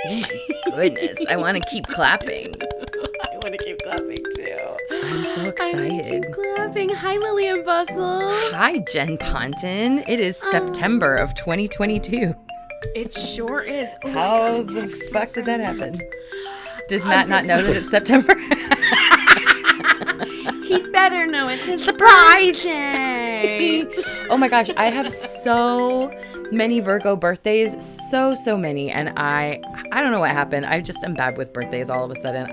Oh my goodness. I want to keep clapping. I want to keep clapping too. I'm so excited. Keep clapping. Hi, Lillian Bustle. Hi, Jen Ponton. It is September of 2022. It sure is. Oh, How the fuck did that happen? Does Matt not know that it's September? He'd better know it's his Surprise! birthday. Oh my gosh, I have so many Virgo birthdays, so many, and I don't know what happened. I just am bad with birthdays all of a sudden.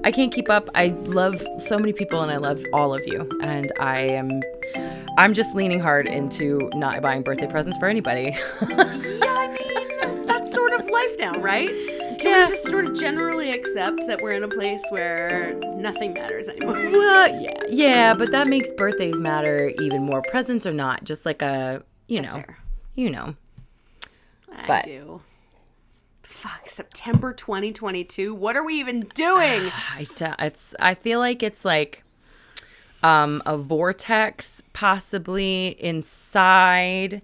I can't keep up. I love so many people and I love all of you, and I'm just leaning hard into not buying birthday presents for anybody. Yeah, I mean, that's sort of life now, right? Can we just sort of generally accept that we're in a place where nothing matters anymore? Well, yeah, but that makes birthdays matter even more. Presents or not, just like a, That's fair. But, I do. Fuck, September 2022. What are we even doing? I feel like it's like a vortex possibly inside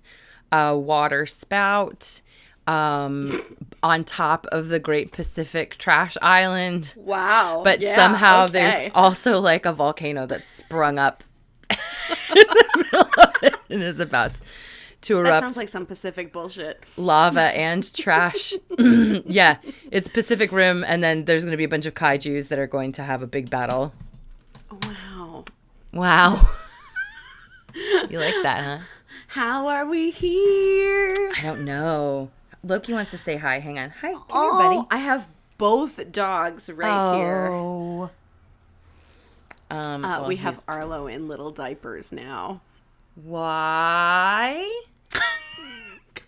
a water spout on top of the Great Pacific Trash Island. Wow. But somehow there's also like a volcano that's sprung up in the middle of it and is about to erupt. That sounds like some Pacific bullshit. Lava and trash. Yeah, it's Pacific Rim, and then there's going to be a bunch of kaijus that are going to have a big battle. Wow. You like that, huh? How are we here? I don't know. Loki wants to say hi. Hang on. Hi, come here, buddy. I have both dogs right here. Well, we have Arlo in little diapers now. Why?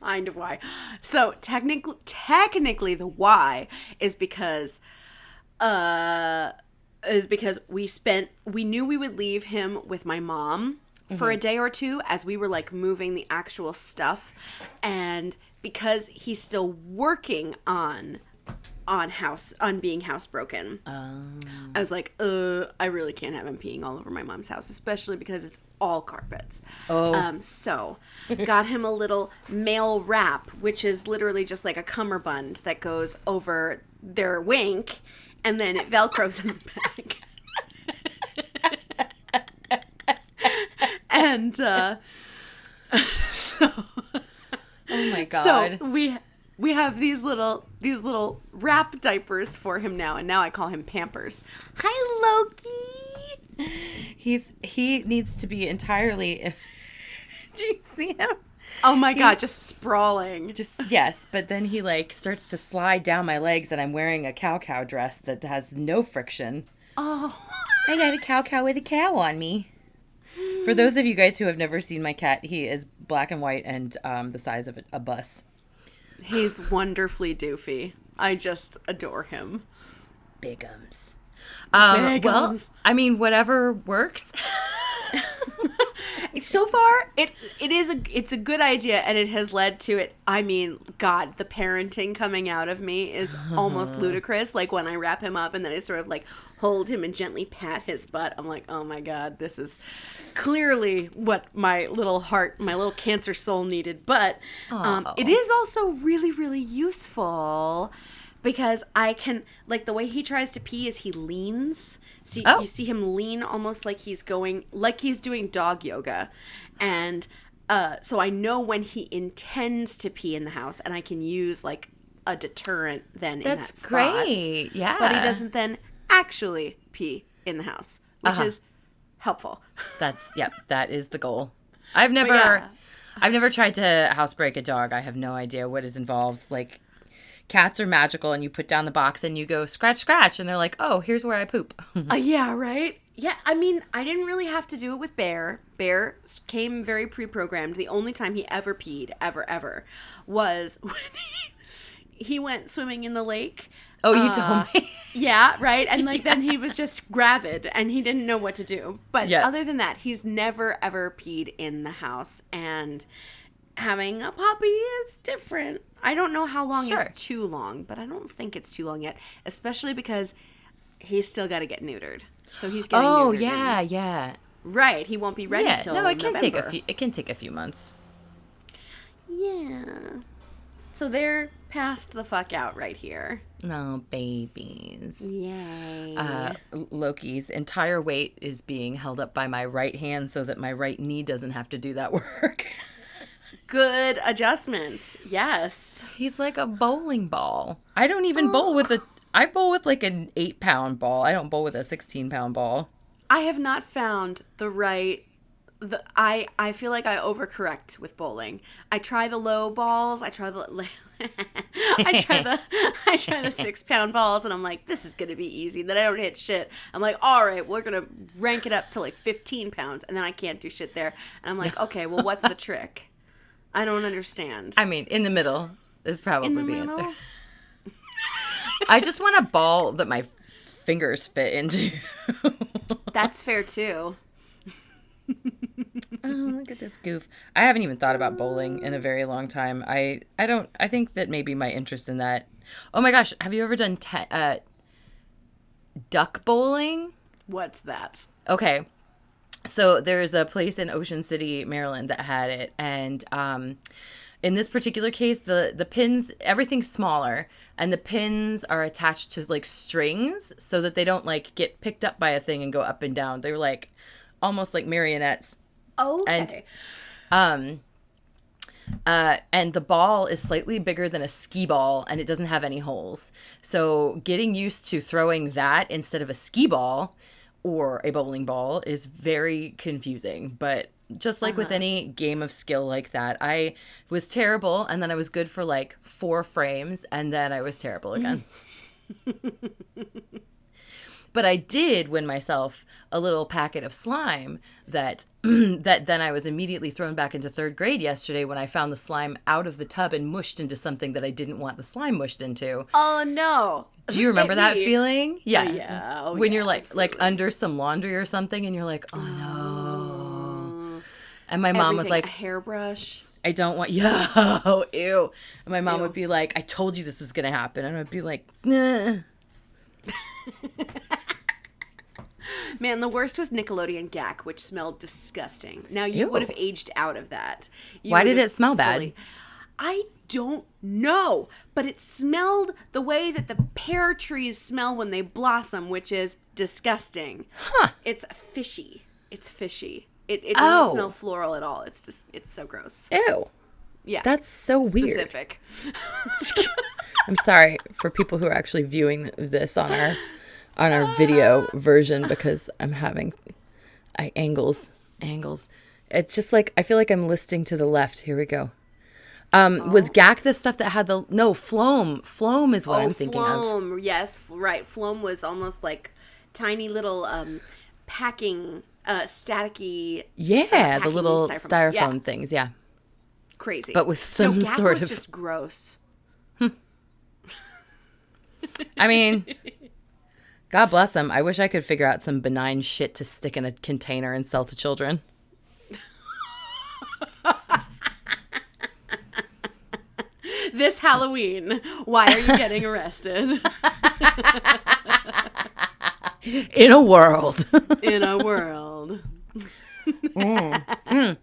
Kind of why. So technically the why is because we knew we would leave him with my mom for a day or two as we were like moving the actual stuff, and because he's still working on being housebroken. I was like, I really can't have him peeing all over my mom's house, especially because it's all carpets. So got him a little male wrap, which is literally just like a cummerbund that goes over their wink, and then it velcros in the back. And so, Oh my god. So we have these little wrap diapers for him now, and now I call him Pampers. Hi, Loki. He needs to be entirely. Do you see him? Oh my god, just sprawling. Yes, but then he like starts to slide down my legs, and I'm wearing a cow dress that has no friction. Oh, I got a cow with a cow on me. For those of you guys who have never seen my cat, he is black and white and the size of a bus. He's wonderfully doofy. I just adore him. Bigums. Bigums. Well, I mean, whatever works. So far, it's a good idea, and it has led to it. I mean, God, the parenting coming out of me is almost ludicrous. Like when I wrap him up and then I sort of like hold him and gently pat his butt, I'm like, oh my God, this is clearly what my little heart, my little cancer soul needed. But it is also really, really useful because I can, like, the way he tries to pee is he leans. So you see him lean almost like he's doing dog yoga. And so I know when he intends to pee in the house, and I can use like a deterrent then in that spot. That's great. Yeah. But he doesn't then actually pee in the house, which is helpful. That is the goal. I've never tried to housebreak a dog. I have no idea what is involved. Like, cats are magical, and you put down the box and you go scratch, scratch, and they're like, oh, here's where I poop. Yeah, right? Yeah, I mean, I didn't really have to do it with Bear. Bear came very pre-programmed. The only time he ever peed, ever, was when he went swimming in the lake. Oh, you told me. Yeah, right? And like then he was just gravid and he didn't know what to do. But other than that, he's never, ever peed in the house. And having a puppy is different. I don't know how long is too long, but I don't think it's too long yet, especially because he's still got to get neutered. So he's getting neutered. Oh, yeah. Right, he won't be ready till it can November. take a few months. Yeah. So they're passed the fuck out right here. No, babies. Yay. Loki's entire weight is being held up by my right hand so that my right knee doesn't have to do that work. Good adjustments. Yes. He's like a bowling ball. I don't even bowl with I bowl with like an 8-pound ball. I don't bowl with a 16-pound ball. I have not found the right... I feel like I overcorrect with bowling. I try the low balls. I try the 6-pound balls, and I'm like, this is gonna be easy. Then I don't hit shit. I'm like, all right, we're gonna rank it up to like 15 pounds, and then I can't do shit there. And I'm like, okay, well, what's the trick? I don't understand. I mean, in the middle is probably the middle? answer. I just want a ball that my fingers fit into. That's fair too. Oh, look at this goof. I haven't even thought about bowling in a very long time. I think that maybe my interest in that. Oh my gosh, have you ever done duck bowling? What's that? Okay. So there's a place in Ocean City, Maryland that had it, and in this particular case, the pins, everything's smaller, and the pins are attached to like strings so that they don't like get picked up by a thing and go up and down. They're like almost like marionettes. Okay. And the ball is slightly bigger than a skee ball, and it doesn't have any holes. So getting used to throwing that instead of a skee ball or a bowling ball is very confusing. But just like with any game of skill like that, I was terrible, and then I was good for like 4 frames, and then I was terrible again. But I did win myself a little packet of slime that then I was immediately thrown back into 3rd grade yesterday when I found the slime out of the tub and mushed into something that I didn't want the slime mushed into. Oh no. Do you remember that feeling? Yeah. Yeah. Oh, when yeah, you're like absolutely. under some laundry or something and you're like, oh no. And my mom was like, a hairbrush. I don't want, ew. And my mom would be like, I told you this was going to happen. And I'd be like, nah. Man, the worst was Nickelodeon Gak, which smelled disgusting. Now, you Ew. would have aged out of that. Why did it smell bad? I don't know, but it smelled the way that the pear trees smell when they blossom, which is disgusting. Huh. It's fishy. It doesn't smell floral at all. It's so gross. Ew. Yeah. That's so weird. Specific. I'm sorry for people who are actually viewing this on our video version because I'm having angles. It's just like I feel like I'm listing to the left. Here we go. Was Gak the stuff that had Floam? Floam is what I'm thinking Floam. Yes, right. Floam was almost like tiny little packing staticky. Yeah, the little styrofoam. styrofoam things. Yeah, crazy. but with some Gak sort was of just gross. I mean, God bless them. I wish I could figure out some benign shit to stick in a container and sell to children. This Halloween, why are you getting arrested? In a world. In a world. Did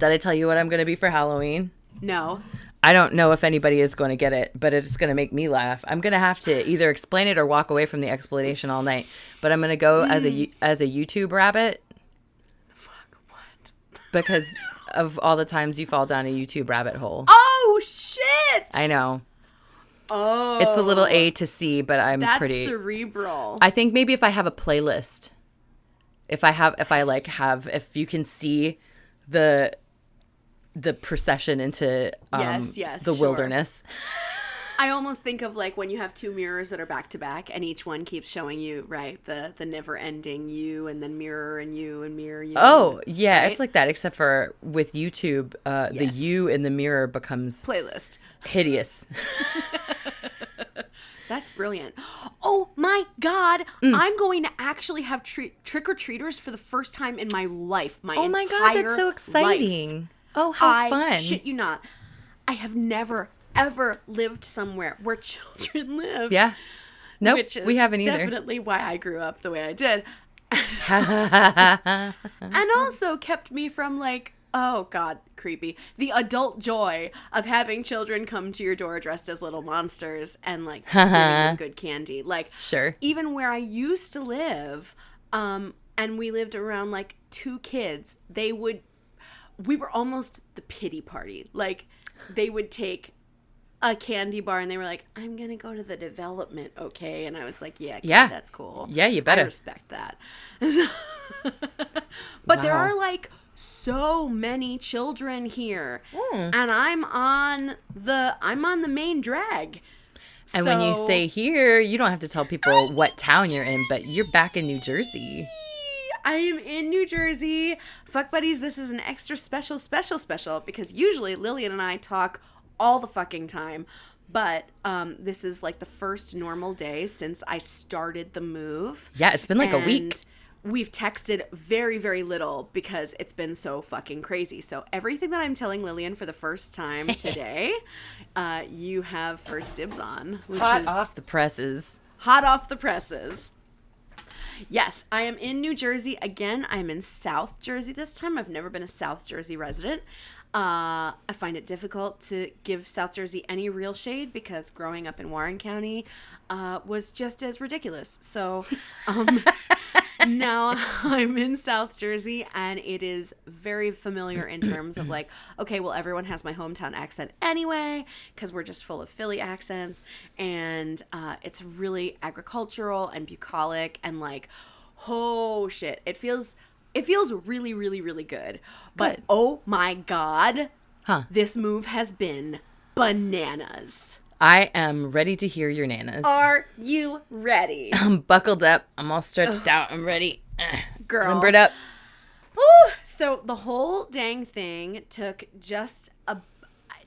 I tell you what I'm going to be for Halloween? No. I don't know if anybody is going to get it, but it's going to make me laugh. I'm going to have to either explain it or walk away from the explanation all night. But I'm going to go as a YouTube rabbit. Fuck, what? Because of all the times you fall down a YouTube rabbit hole. Oh, shit! I know. Oh. It's a little A to C, but That's pretty cerebral. I think maybe if I have a playlist, if you can see the procession into the wilderness. I almost think of like when you have 2 mirrors that are back to back and each one keeps showing you, right, the never ending you and then mirror and you and mirror you. Oh, yeah, right? it's like that except for with YouTube, the you in the mirror becomes playlist. Hideous. That's brilliant. Oh my God. I'm going to actually have trick-or-treaters for the first time in my life. Oh my God, that's so exciting. Life. Oh, how fun. I shit you not. I have never, ever lived somewhere where children live. Yeah. Nope, which is we haven't either. Definitely why I grew up the way I did. And also kept me from like Oh, God, creepy. The adult joy of having children come to your door dressed as little monsters and, like, giving them good candy. Like, Sure. even where I used to live, and we lived around, like, 2 kids, we were almost the pity party. Like, they would take a candy bar and they were like, I'm going to go to the development, okay? And I was like, yeah, that's cool. Yeah, you better. I respect that. But there are, like, so many children here, and I'm on the main drag. And when you say here, you don't have to tell people what town you're in, but you're back in New Jersey. I am in New Jersey. Fuck buddies, this is an extra special because usually Lillian and I talk all the fucking time. But this is like the first normal day since I started the move. Yeah, it's been like a week. We've texted very, very little because it's been so fucking crazy. So everything that I'm telling Lillian for the first time today, you have first dibs on. Which Hot off the presses. Hot off the presses. Yes, I am in New Jersey. Again, I'm in South Jersey this time. I've never been a South Jersey resident. I find it difficult to give South Jersey any real shade because growing up in Warren County was just as ridiculous. So now I'm in South Jersey, and it is very familiar in terms of like, okay, well, everyone has my hometown accent anyway because we're just full of Philly accents, and it's really agricultural and bucolic and like, oh shit, it feels really, really, really good. But oh my God, this move has been bananas. I am ready to hear your nanas. Are you ready? I'm buckled up. I'm all stretched out. I'm ready. Girl. Limbered up. Woo! So the whole dang thing took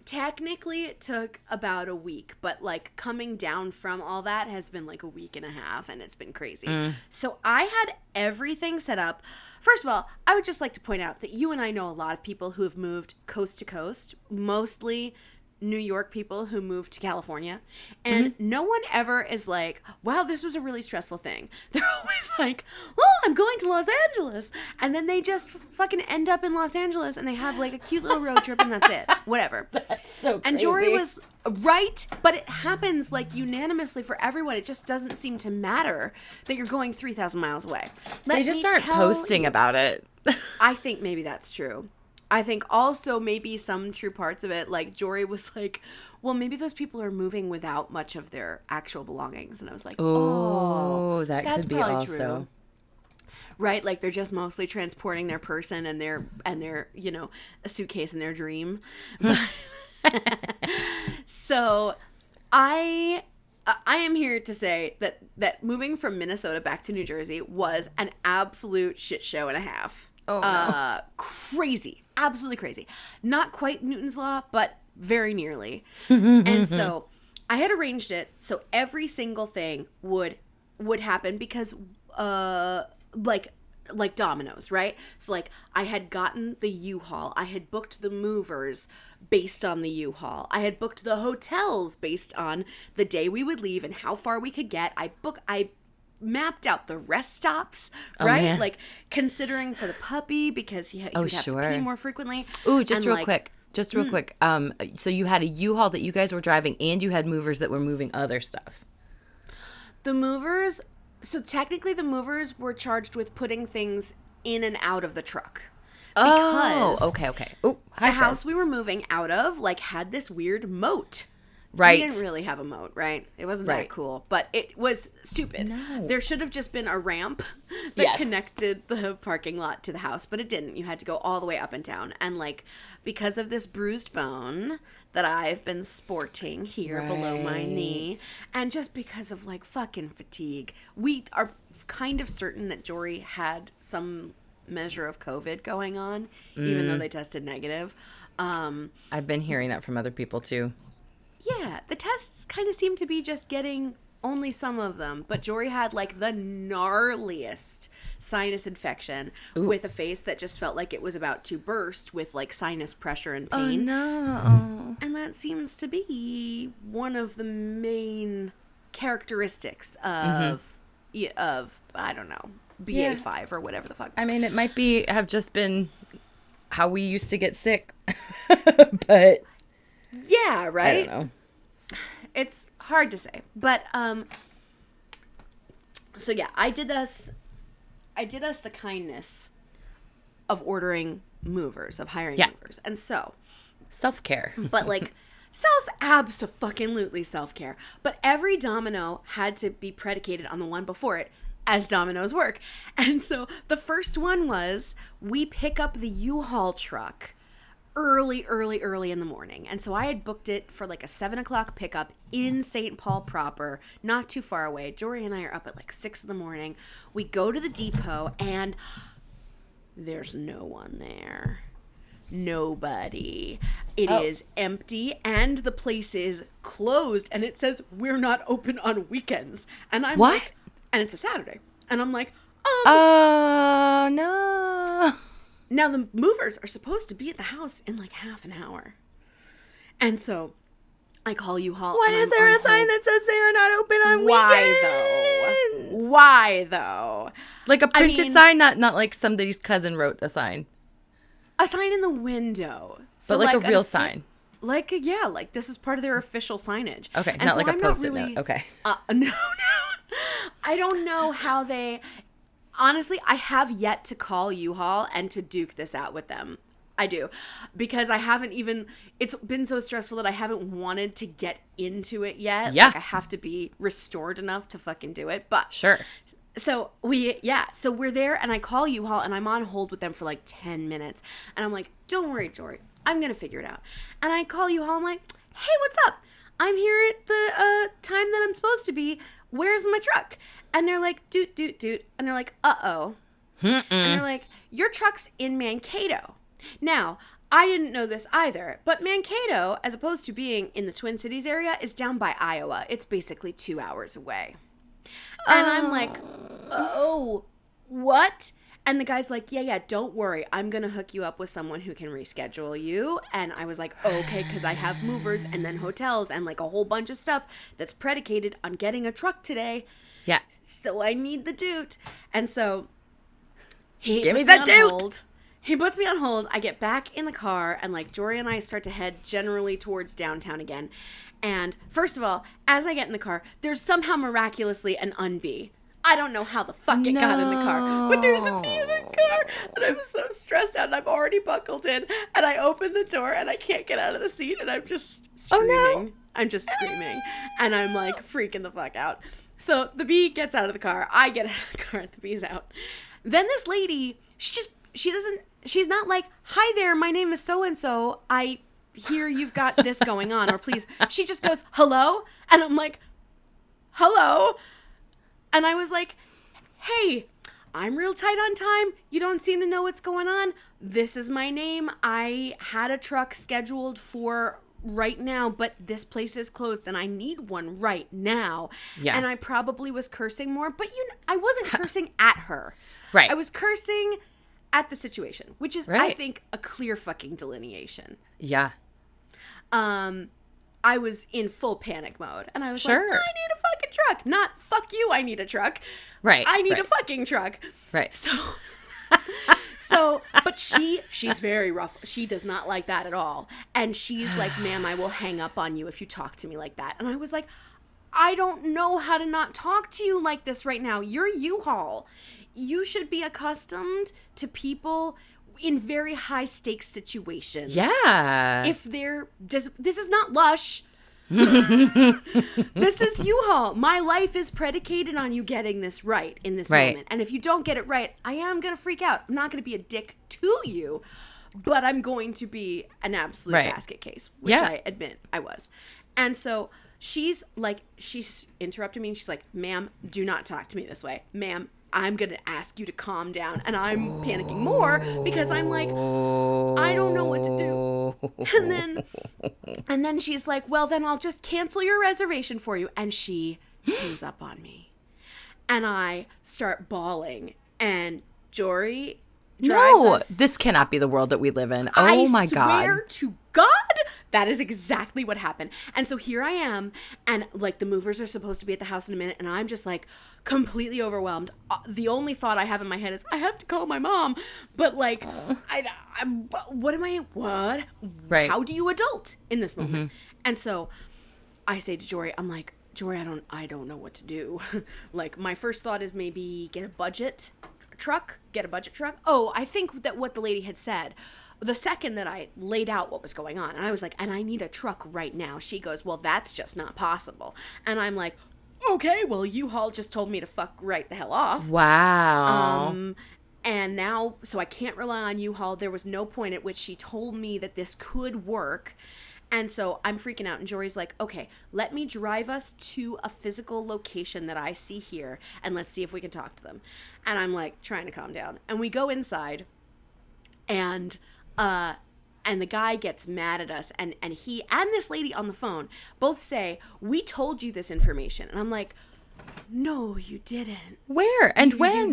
technically it took about a week, but like coming down from all that has been like a week and a half, and it's been crazy. So I had everything set up. First of all, I would just like to point out that you and I know a lot of people who have moved coast to coast, mostly New York people who moved to California, and no one ever is like, wow, this was a really stressful thing. They're always like, oh, I'm going to Los Angeles, and then they just fucking end up in Los Angeles and they have like a cute little road trip and that's it. Whatever. That's so crazy. And Jory was right, but it happens like unanimously for everyone. It just doesn't seem to matter that you're going 3,000 miles away. They just aren't posting about it. I think maybe that's true. I think also maybe some true parts of it, like Jory was like, well, maybe those people are moving without much of their actual belongings. And I was like, oh, that that's could be probably also true. Right? Like they're just mostly transporting their person and their, you know, a suitcase in their dream. So I am here to say that moving from Minnesota back to New Jersey was an absolute shit show and a half. Oh, no. Crazy. Absolutely crazy. Not quite Newton's Law, but very nearly. And so I had arranged it so every single thing would happen because like dominoes, right? So like I had gotten the U-Haul. I had booked the movers based on the U-Haul. I had booked the hotels based on the day we would leave and how far we could get. I mapped out the rest stops, right? Man. Like considering for the puppy because he would have to pee more frequently. Ooh, just real quick. So you had a U-Haul that you guys were driving and you had movers that were moving other stuff. The movers, so technically the movers were charged with putting things in and out of the truck. Because okay. Ooh, the house we were moving out of like had this weird moat. Right. We didn't really have a moat, right? It wasn't that cool, but it was stupid. No. There should have just been a ramp that connected the parking lot to the house, but it didn't. You had to go all the way up and down. And like, because of this bruised bone that I've been sporting here below my knee, and just because of like fucking fatigue, we are kind of certain that Jory had some measure of COVID going on, even though they tested negative. I've been hearing that from other people too. Yeah, the tests kind of seem to be just getting only some of them. But Jory had like the gnarliest sinus infection with a face that just felt like it was about to burst with like sinus pressure and pain. Oh, no. And that seems to be one of the main characteristics of I don't know, BA5 or whatever the fuck. I mean, it might have just been how we used to get sick. But yeah, right? I don't know. It's hard to say. But so yeah, I did us the kindness of ordering movers, of hiring movers. And so Self-care. but like abso-fucking-lutely self-care. But every domino had to be predicated on the one before it, as dominoes work. And so the first one was, we pick up the U-Haul truck early in the morning. And so I had booked it for like a 7 o'clock pickup in St. Paul proper, not too far away. Jory and I are up at like 6 in the morning. We go to the depot and there's no one there. Nobody. It is empty and the place is closed and it says we're not open on weekends. And I'm like, and it's a Saturday. And I'm like, oh no. Now the movers are supposed to be at the house in like half an hour. And so I call U-Haul. Why is there a sign that says they are not open on weekends? Why though? Like a printed sign, not like somebody's cousin wrote a sign. A sign in the window. So but like a real sign. Like, like this is part of their official signage. Okay, and not so like I'm a post-it note. Okay. No. I don't know how they... Honestly, I have yet to call U-Haul and to duke this out with them. I do. Because I haven't even... It's been so stressful that I haven't wanted to get into it yet. Yeah. Like, I have to be restored enough to fucking do it. But... Sure. So we're there and I call U-Haul and I'm on hold with them for like 10 minutes. And I'm like, don't worry, Jory. I'm going to figure it out. And I call U-Haul. I'm like, hey, what's up? I'm here at the time that I'm supposed to be. Where's my truck? And they're like, doot. And they're like, uh-oh. And they're like, your truck's in Mankato. Now, I didn't know this either, but Mankato, as opposed to being in the Twin Cities area, is down by Iowa. It's basically 2 hours away. And I'm like, oh, what? And the guy's like, yeah, don't worry. I'm going to hook you up with someone who can reschedule you. And I was like, okay, because I have movers and then hotels and like a whole bunch of stuff that's predicated on getting a truck today. Yeah. So I need the doot. And so give me that doot. He puts me on hold. I get back in the car and like Jory and I start to head generally towards downtown again. And first of all, as I get in the car, there's somehow miraculously an unbee. I don't know how the fuck it got in the car, but there's a bee in the car. And I'm so stressed out and I'm already buckled in. And I open the door and I can't get out of the seat and I'm just screaming. Oh, no. I'm just screaming. And I'm like freaking the fuck out. So the bee gets out of the car. I get out of the car. The bee's out. Then this lady, she's not like, hi there, my name is so-and-so. I hear you've got this going on, or please. She just goes, hello? And I'm like, hello? And I was like, hey, I'm real tight on time. You don't seem to know what's going on. This is my name. I had a truck scheduled for right now, but this place is closed and I need one right now. Yeah. And I probably was cursing more, but I wasn't cursing at her. Right. I was cursing at the situation, which is, I think, a clear fucking delineation. Yeah. I was in full panic mode. And I was like, I need a fucking truck. Not, fuck you, I need a truck. Right. I need a fucking truck. Right. So, but she's very rough. She does not like that at all. And she's like, ma'am, I will hang up on you if you talk to me like that. And I was like, I don't know how to not talk to you like this right now. You're U-Haul. You should be accustomed to people in very high stakes situations. Yeah. If this is not Lush. This is U-Haul. My life is predicated on you getting this right in this moment. And if you don't get it right, I am going to freak out. I'm not going to be a dick to you, but I'm going to be an absolute basket case, which I admit I was. And so she's interrupting me and she's like, ma'am, do not talk to me this way. Ma'am, I'm going to ask you to calm down. And I'm panicking more because I'm like, I don't know what to do. And then she's like, well, then I'll just cancel your reservation for you. And she hangs up on me. And I start bawling. And Jory drives us. This cannot be the world that we live in. Oh, my God. I swear to God, That is exactly what happened. And so here I am, and like the movers are supposed to be at the house in a minute, and I'm just like completely overwhelmed. The only thought I have in my head is I have to call my mom, but like, what? Right. How do you adult in this moment? And so I say to Jory, I'm like, Jory, I don't know what to do. Like, my first thought is maybe get a budget truck. Oh, I think that what the lady had said, the second that I laid out what was going on, and I was like, and I need a truck right now. She goes, well, that's just not possible. And I'm like, okay, well, U-Haul just told me to fuck right the hell off. Wow. And now, so I can't rely on U-Haul. There was no point at which she told me that this could work. And so I'm freaking out. And Jory's like, okay, let me drive us to a physical location that I see here, and let's see if we can talk to them. And I'm like, trying to calm down. And we go inside, and the guy gets mad at us. And he and this lady on the phone both say, we told you this information. And I'm like, no, you didn't. Where? And when?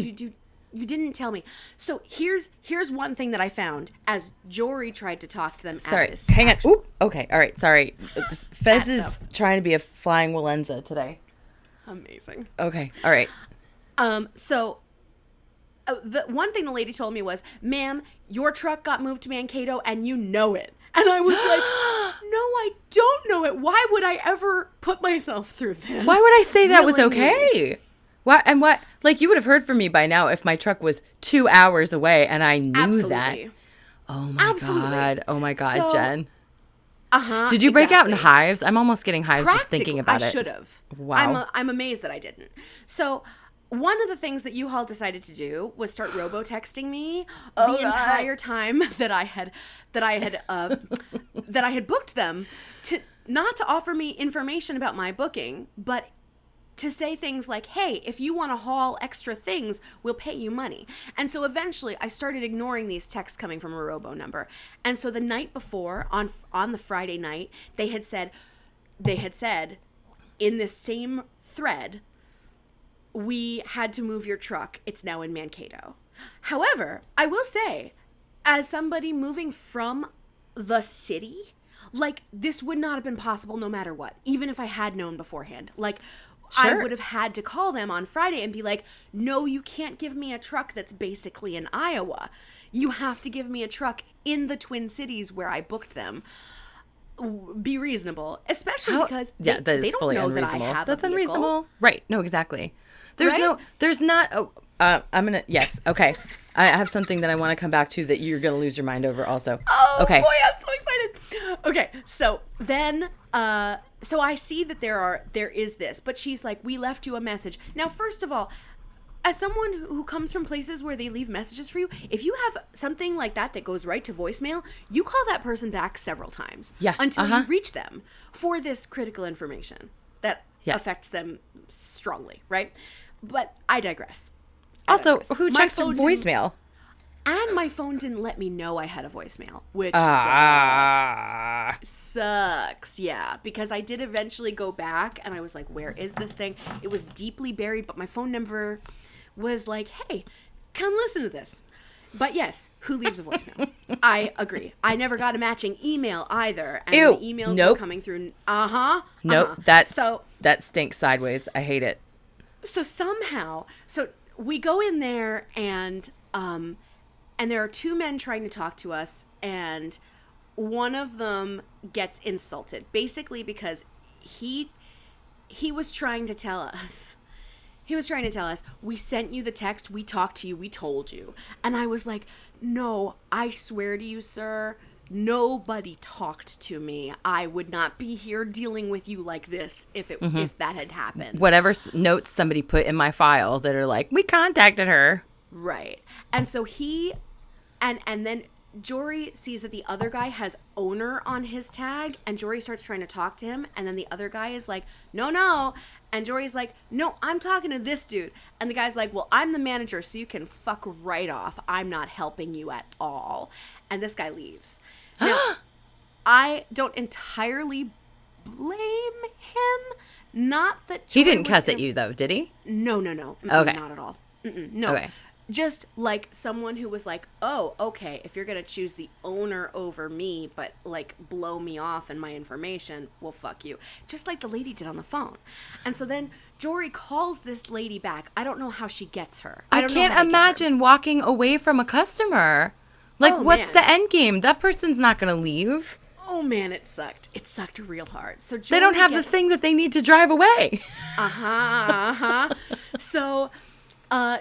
You didn't tell me. So here's one thing that I found as Jory tried to talk to them. Sorry, at this hang on. action. Oop. Okay, all right. Sorry, Fez is trying to be a flying Wallenza today. Amazing. Okay, all right. So the one thing the lady told me was, ma'am, your truck got moved to Mankato and you know it. And I was like, no, I don't know it. Why would I ever put myself through this? Why would I say that was okay? What? And what? Like, you would have heard from me by now if my truck was 2 hours away and I knew that. Oh my God. Oh my God, so, Jen. Did you break out in hives? I'm almost getting hives just thinking about it. I should have. Wow. I'm amazed that I didn't. So one of the things that U-Haul decided to do was start robo-texting me the entire time that I had booked them, to not to offer me information about my booking, but to say things like, hey, if you want to haul extra things, we'll pay you money. And so eventually I started ignoring these texts coming from a robo number. And so the night before, on the Friday night, they had said in this same thread, we had to move your truck. It's now in Mankato. However, I will say, as somebody moving from the city, like, this would not have been possible no matter what, even if I had known beforehand. Like, sure. I would have had to call them on Friday and be like, no, you can't give me a truck that's basically in Iowa. You have to give me a truck in the Twin Cities where I booked them. Be reasonable, especially because they don't fully know unreasonable. That I have That's a vehicle. Unreasonable. Right. No, exactly. There's okay. I have something that I want to come back to that you're going to lose your mind over also. Oh, okay. Boy, I'm so excited. Okay. So then, so I see that there is this, but she's like, we left you a message. Now, first of all, as someone who comes from places where they leave messages for you, if you have something like that goes right to voicemail, you call that person back several times until you reach them for this critical information that affects them strongly, right? But I digress. Who checks your voicemail? And my phone didn't let me know I had a voicemail, which sucks. Yeah, because I did eventually go back and I was like, where is this thing? It was deeply buried, but my phone number was like, hey, come listen to this. But yes, who leaves a voicemail? I agree. I never got a matching email either. And the emails were coming through. Nope. That stinks sideways. I hate it. So somehow, we go in there and there are two men trying to talk to us, and one of them gets insulted, basically because he was trying to tell us. He was trying to tell us, we sent you the text, we talked to you, we told you. And I was like, no, I swear to you, sir, nobody talked to me. I would not be here dealing with you like this if that had happened. Whatever notes somebody put in my file that are like, we contacted her. Right. And so and then Jory sees that the other guy has owner on his tag, and Jory starts trying to talk to him, and then the other guy is like, no. And Jory's like, no, I'm talking to this dude. And the guy's like, well, I'm the manager, so you can fuck right off. I'm not helping you at all. And this guy leaves. Now, I don't entirely blame him. Not that Jory he didn't cuss at you, though, did he? No. Okay. Not at all. No. Okay. just like someone who was like, oh, okay, if you're going to choose the owner over me, but like blow me off and my information, well, fuck you. Just like the lady did on the phone. And so then Jory calls this lady back. I don't know how she gets her. I can't imagine walking away from a customer. Like, what's the end game? That person's not going to leave. Oh, man, it sucked. It sucked real hard. So Jory they don't have the thing that they need to drive away. So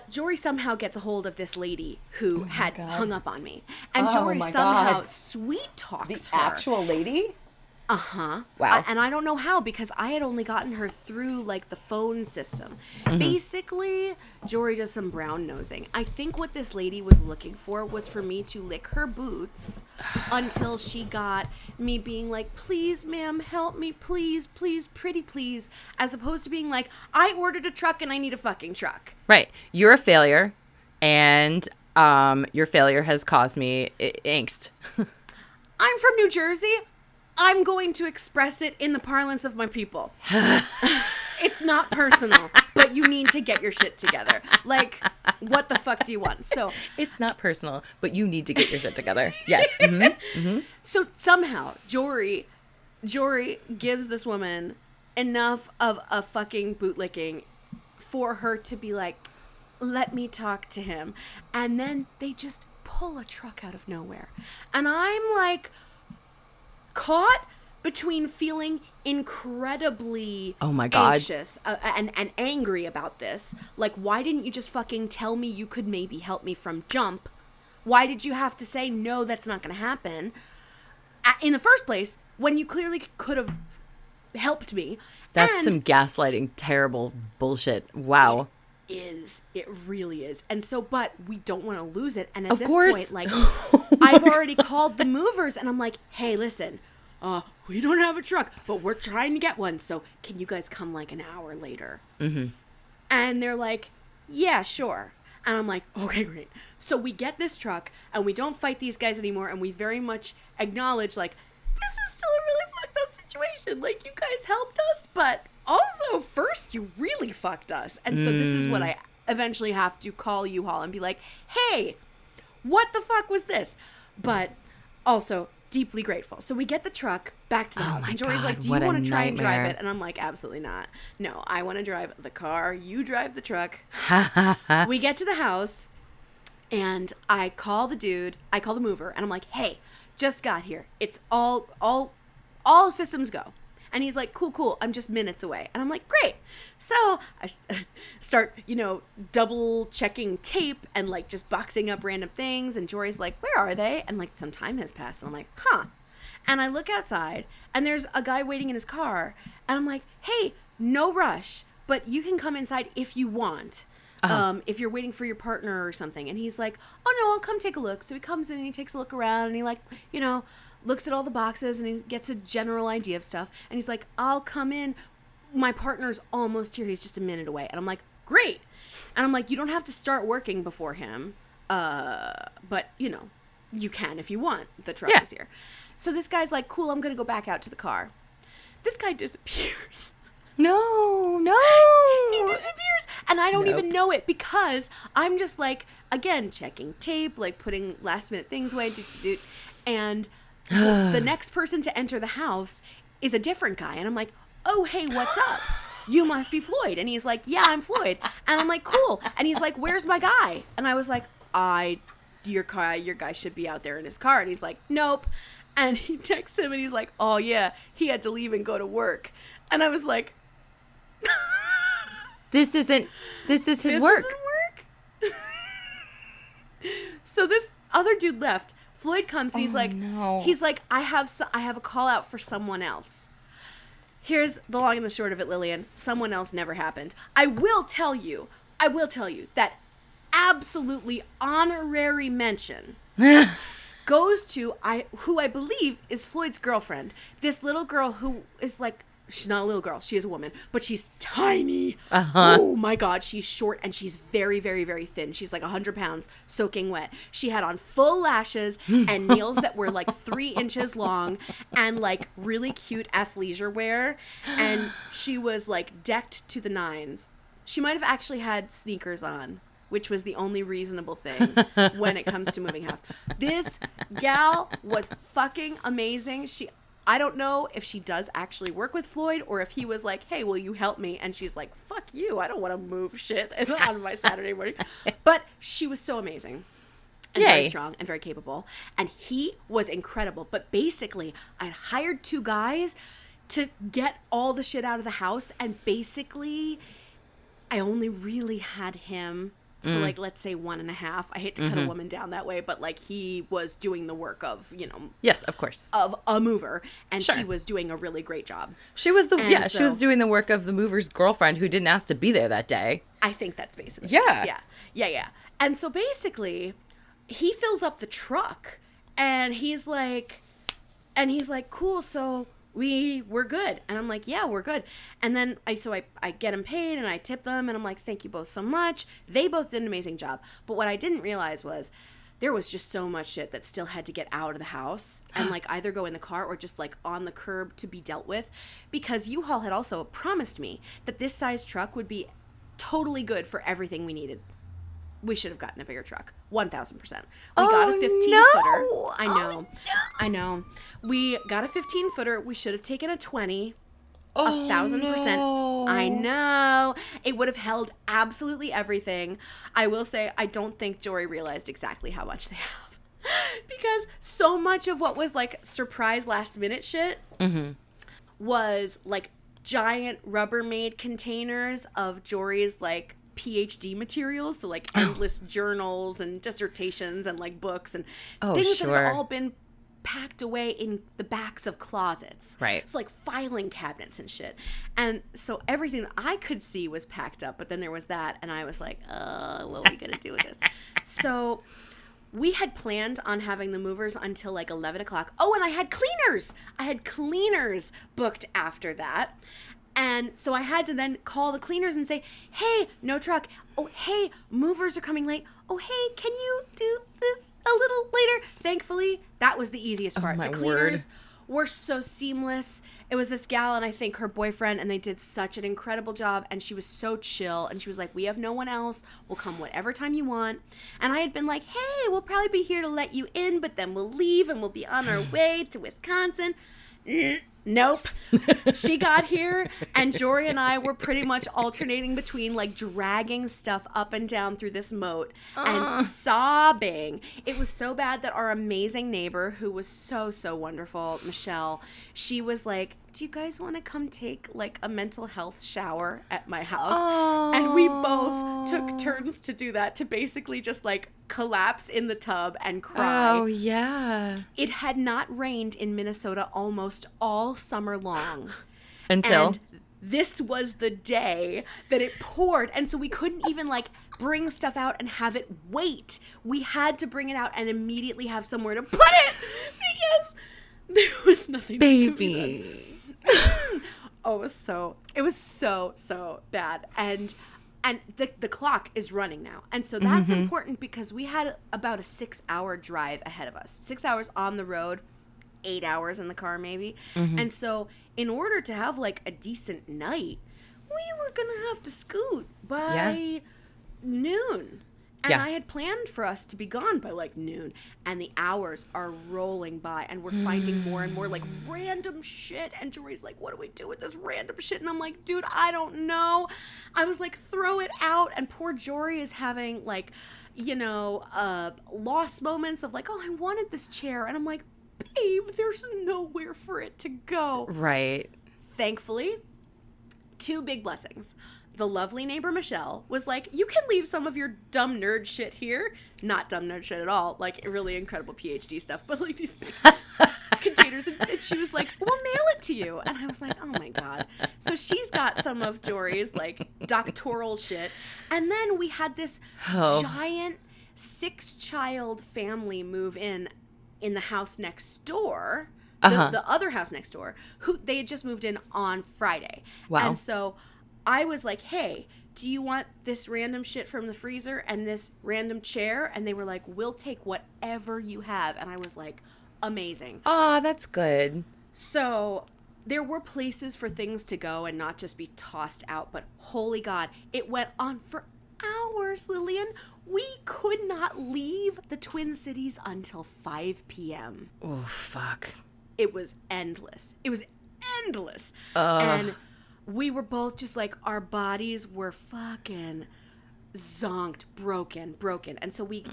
Jory somehow gets a hold of this lady who had hung up on me. And Jory somehow sweet talks her. The actual lady? Wow. And I don't know how, because I had only gotten her through like the phone system. Basically, Jory does some brown nosing. I think what this lady was looking for was for me to lick her boots until she got me being like, please, ma'am, help me, please, please, pretty please, as opposed to being like, I ordered a truck and I need a fucking truck. Right. You're a failure, and your failure has caused me angst. I'm from New Jersey. I'm going to express it in the parlance of my people. It's not personal, but you need to get your shit together. Like, what the fuck do you want? So it's not personal, but you need to get your shit together. Yes. So somehow Jory gives this woman enough of a fucking bootlicking for her to be like, let me talk to him. And then they just pull a truck out of nowhere. And I'm like, caught between feeling incredibly anxious and angry about this. Like, why didn't you just fucking tell me you could maybe help me from jump? Why did you have to say, no, that's not going to happen in the first place when you clearly could have helped me? That's some gaslighting, terrible bullshit. Wow. It really is. And so, but we don't want to lose it. And at this point, like, I've already called the movers and I'm like, hey, listen, we don't have a truck, but we're trying to get one. So can you guys come like an hour later? And they're like, yeah, sure. And I'm like, okay, great. So we get this truck and we don't fight these guys anymore. And we very much acknowledge, like, this was still a really fucked up situation. Like, you guys helped us, but also first you really fucked us. And so this is what I eventually have to call U-Haul and be like, hey, what the fuck was this? But also deeply grateful. So we get the truck back to the house. And Jory's like, do you want to try and drive it? And I'm like, absolutely not. No, I want to drive the car. You drive the truck. We get to the house and I call the mover and I'm like, hey, just got here. It's all systems go. And he's like, cool, I'm just minutes away. And I'm like, great. So I start, double checking tape and like just boxing up random things. And Jory's like, where are they? And like some time has passed. And I'm like, huh. And I look outside and there's a guy waiting in his car. And I'm like, hey, no rush, but you can come inside if you want. If you're waiting for your partner or something. And he's like, oh no, I'll come take a look. So he comes in and he takes a look around and he like, looks at all the boxes and he gets a general idea of stuff. And he's like, I'll come in. My partner's almost here. He's just a minute away. And I'm like, great. And I'm like, you don't have to start working before him. But you can if you want. The truck is here. So this guy's like, cool, I'm going to go back out to the car. This guy disappears. No. He disappears. And I don't even know it because I'm just like, again, checking tape, like putting last minute things away. And the next person to enter the house is a different guy. And I'm like, oh, hey, what's up? You must be Floyd. And he's like, yeah, I'm Floyd. And I'm like, cool. And he's like, where's my guy? And I was like, your guy should be out there in his car. And he's like, nope. And he texts him and he's like, oh yeah, he had to leave and go to work. And I was like, this is his work. So this other dude left. Floyd comes and he's like, I have a call out for someone else. Here's the long and the short of it, Lillian. Someone else never happened. I will tell you that absolutely honorary mention goes to who I believe is Floyd's girlfriend. This little girl who is like, she's not a little girl. She is a woman, but she's tiny. Oh my God. She's short and she's very, very, very thin. She's like 100 pounds soaking wet. She had on full lashes and nails that were like 3 inches long and like really cute athleisure wear. And she was like decked to the nines. She might have actually had sneakers on. which was the only reasonable thing when it comes to moving house. This gal was fucking amazing. I don't know if she does actually work with Floyd or if he was like, hey, will you help me? And she's like, fuck you. I don't want to move shit on my Saturday morning. But she was so amazing and very strong and very capable. And he was incredible. But basically, I hired 2 guys to get all the shit out of the house. And basically, I only really had him. So, like, let's say 1.5. I hate to cut a woman down that way, but, like, he was doing the work of, Yes, of course. Of a mover, and she was doing a really great job. She was she was doing the work of the mover's girlfriend who didn't ask to be there that day. I think that's basically Yeah. And so, basically, he fills up the truck, and he's like, cool, so we're good. And I'm like, yeah, we're good. And then I get them paid and I tip them and I'm like, thank you both so much. They both did an amazing job. But what I didn't realize was there was just so much shit that still had to get out of the house and like either go in the car or just like on the curb to be dealt with, because U-Haul had also promised me that this size truck would be totally good for everything we needed. We should have gotten a bigger truck. 1,000%. We got a 15-footer. I know. We got a 15-footer. We should have taken a 20. 1,000%. I know. It would have held absolutely everything. I will say, I don't think Jory realized exactly how much they have. Because so much of what was like surprise last minute shit was like giant Rubbermaid containers of Jory's like PhD materials, so like endless journals and dissertations and like books and things that had all been packed away in the backs of closets. Right. So like filing cabinets and shit. And so everything that I could see was packed up, but then there was that and I was like, what are we going to do with this? So we had planned on having the movers until like 11 o'clock. Oh, and I had cleaners. Booked after that. And so I had to then call the cleaners and say, hey, no truck. Oh, hey, movers are coming late. Oh, hey, can you do this a little later? Thankfully, that was the easiest part. Oh, my the cleaners were so seamless. It was this gal and I think her boyfriend, and they did such an incredible job. And she was so chill. And she was like, we have no one else. We'll come whatever time you want. And I had been like, hey, we'll probably be here to let you in, but then we'll leave and we'll be on our way to Wisconsin. Nope. She got here and Jory and I were pretty much alternating between like dragging stuff up and down through this moat and sobbing. It was so bad that our amazing neighbor, who was so, so wonderful, Michelle, she was like, do you guys want to come take like a mental health shower at my house? And we both took turns to do that, to basically just like collapse in the tub and cry. Oh, yeah. It had not rained in Minnesota almost all summer long. Until? And this was the day that it poured. And so we couldn't even like bring stuff out and have it wait. We had to bring it out and immediately have somewhere to put it because there was nothing to be done. Oh, it was so bad. And the clock is running now. And so that's important because we had about a 6-hour drive ahead of us. 6 hours on the road, 8 hours in the car maybe. And so in order to have like a decent night, we were going to have to scoot by noon. And I had planned for us to be gone by like noon. And the hours are rolling by and we're finding more and more like random shit. And Jory's like, what do we do with this random shit? And I'm like, dude, I don't know. I was like, throw it out. And poor Jory is having like, lost moments of like, oh, I wanted this chair. And I'm like, babe, there's nowhere for it to go. Right. Thankfully, 2 big blessings. The lovely neighbor Michelle was like, you can leave some of your dumb nerd shit here. Not dumb nerd shit at all. Like really incredible PhD stuff, but like these big containers. And she was like, we'll mail it to you. And I was like, oh my God. So she's got some of Jory's like doctoral shit. And then we had this giant 6-child family move in the house next door. The other house next door, who they had just moved in on Friday. Wow. And so I was like, hey, do you want this random shit from the freezer and this random chair? And they were like, we'll take whatever you have. And I was like, amazing. Oh, that's good. So there were places for things to go and not just be tossed out. But holy God, it went on for hours worse, Lillian, we could not leave the Twin Cities until 5 p.m. Oh, fuck. It was endless. And we were both just like, our bodies were fucking zonked, broken. And so we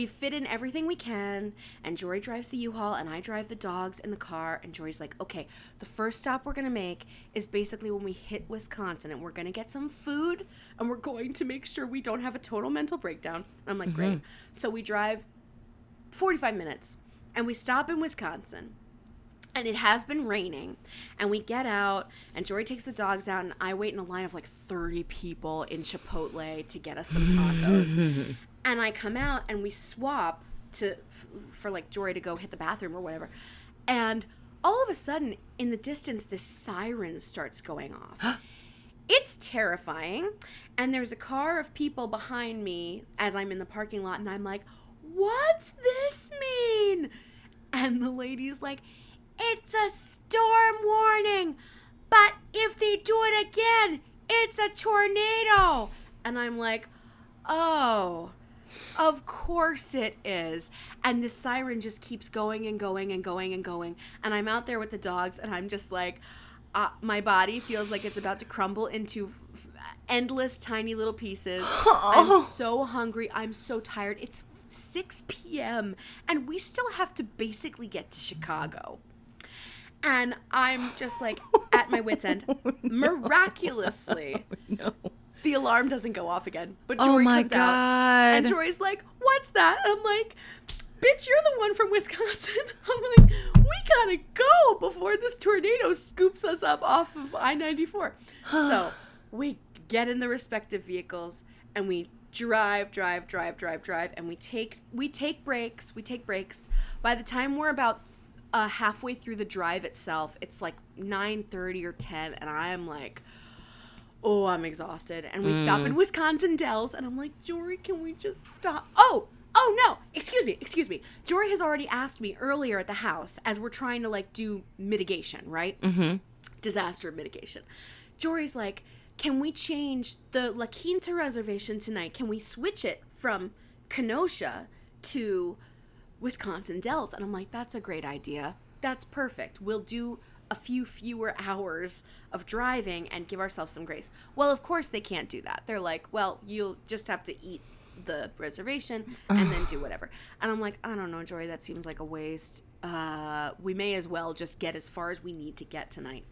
fit in everything we can, and Jory drives the U-Haul and I drive the dogs in the car, and Jory's like, okay, the first stop we're gonna make is basically when we hit Wisconsin, and we're gonna get some food, and we're going to make sure we don't have a total mental breakdown. I'm like, great. So we drive 45 minutes and we stop in Wisconsin. And it has been raining, and we get out, and Jory takes the dogs out, and I wait in a line of like 30 people in Chipotle to get us some tacos. And I come out, and we swap for like Jory to go hit the bathroom or whatever. And all of a sudden, in the distance, this siren starts going off. It's terrifying. And there's a car of people behind me as I'm in the parking lot, and I'm like, what's this mean? And the lady's like, it's a storm warning, but if they do it again, it's a tornado. And I'm like, oh, of course it is. And the siren just keeps going and going and going and going. And I'm out there with the dogs, and I'm just like, my body feels like it's about to crumble into endless tiny little pieces. I'm so hungry. I'm so tired. It's 6 p.m. and we still have to basically get to Chicago. And I'm just like at my wit's end. Miraculously, the alarm doesn't go off again. But Jory comes out, and Jory's like, "What's that?" And I'm like, "Bitch, you're the one from Wisconsin." I'm like, "We gotta go before this tornado scoops us up off of I-94." So we get in the respective vehicles, and we drive, and we take breaks. By the time we're about halfway through the drive itself, it's like 9:30 or 10, and I'm like, oh, I'm exhausted. And we stop in Wisconsin Dells, and I'm like, Jory, can we just stop? Oh no, excuse me. Jory has already asked me earlier at the house as we're trying to like do mitigation, right? Disaster mitigation. Jory's like, can we change the La Quinta reservation tonight? Can we switch it from Kenosha to Wisconsin Dells? And I'm like, that's a great idea. That's perfect. We'll do a few fewer hours of driving and give ourselves some grace. Well, of course they can't do that. They're like, well, you'll just have to eat the reservation and then do whatever. And I'm like, I don't know, Jory, that seems like a waste. We may as well just get as far as we need to get tonight.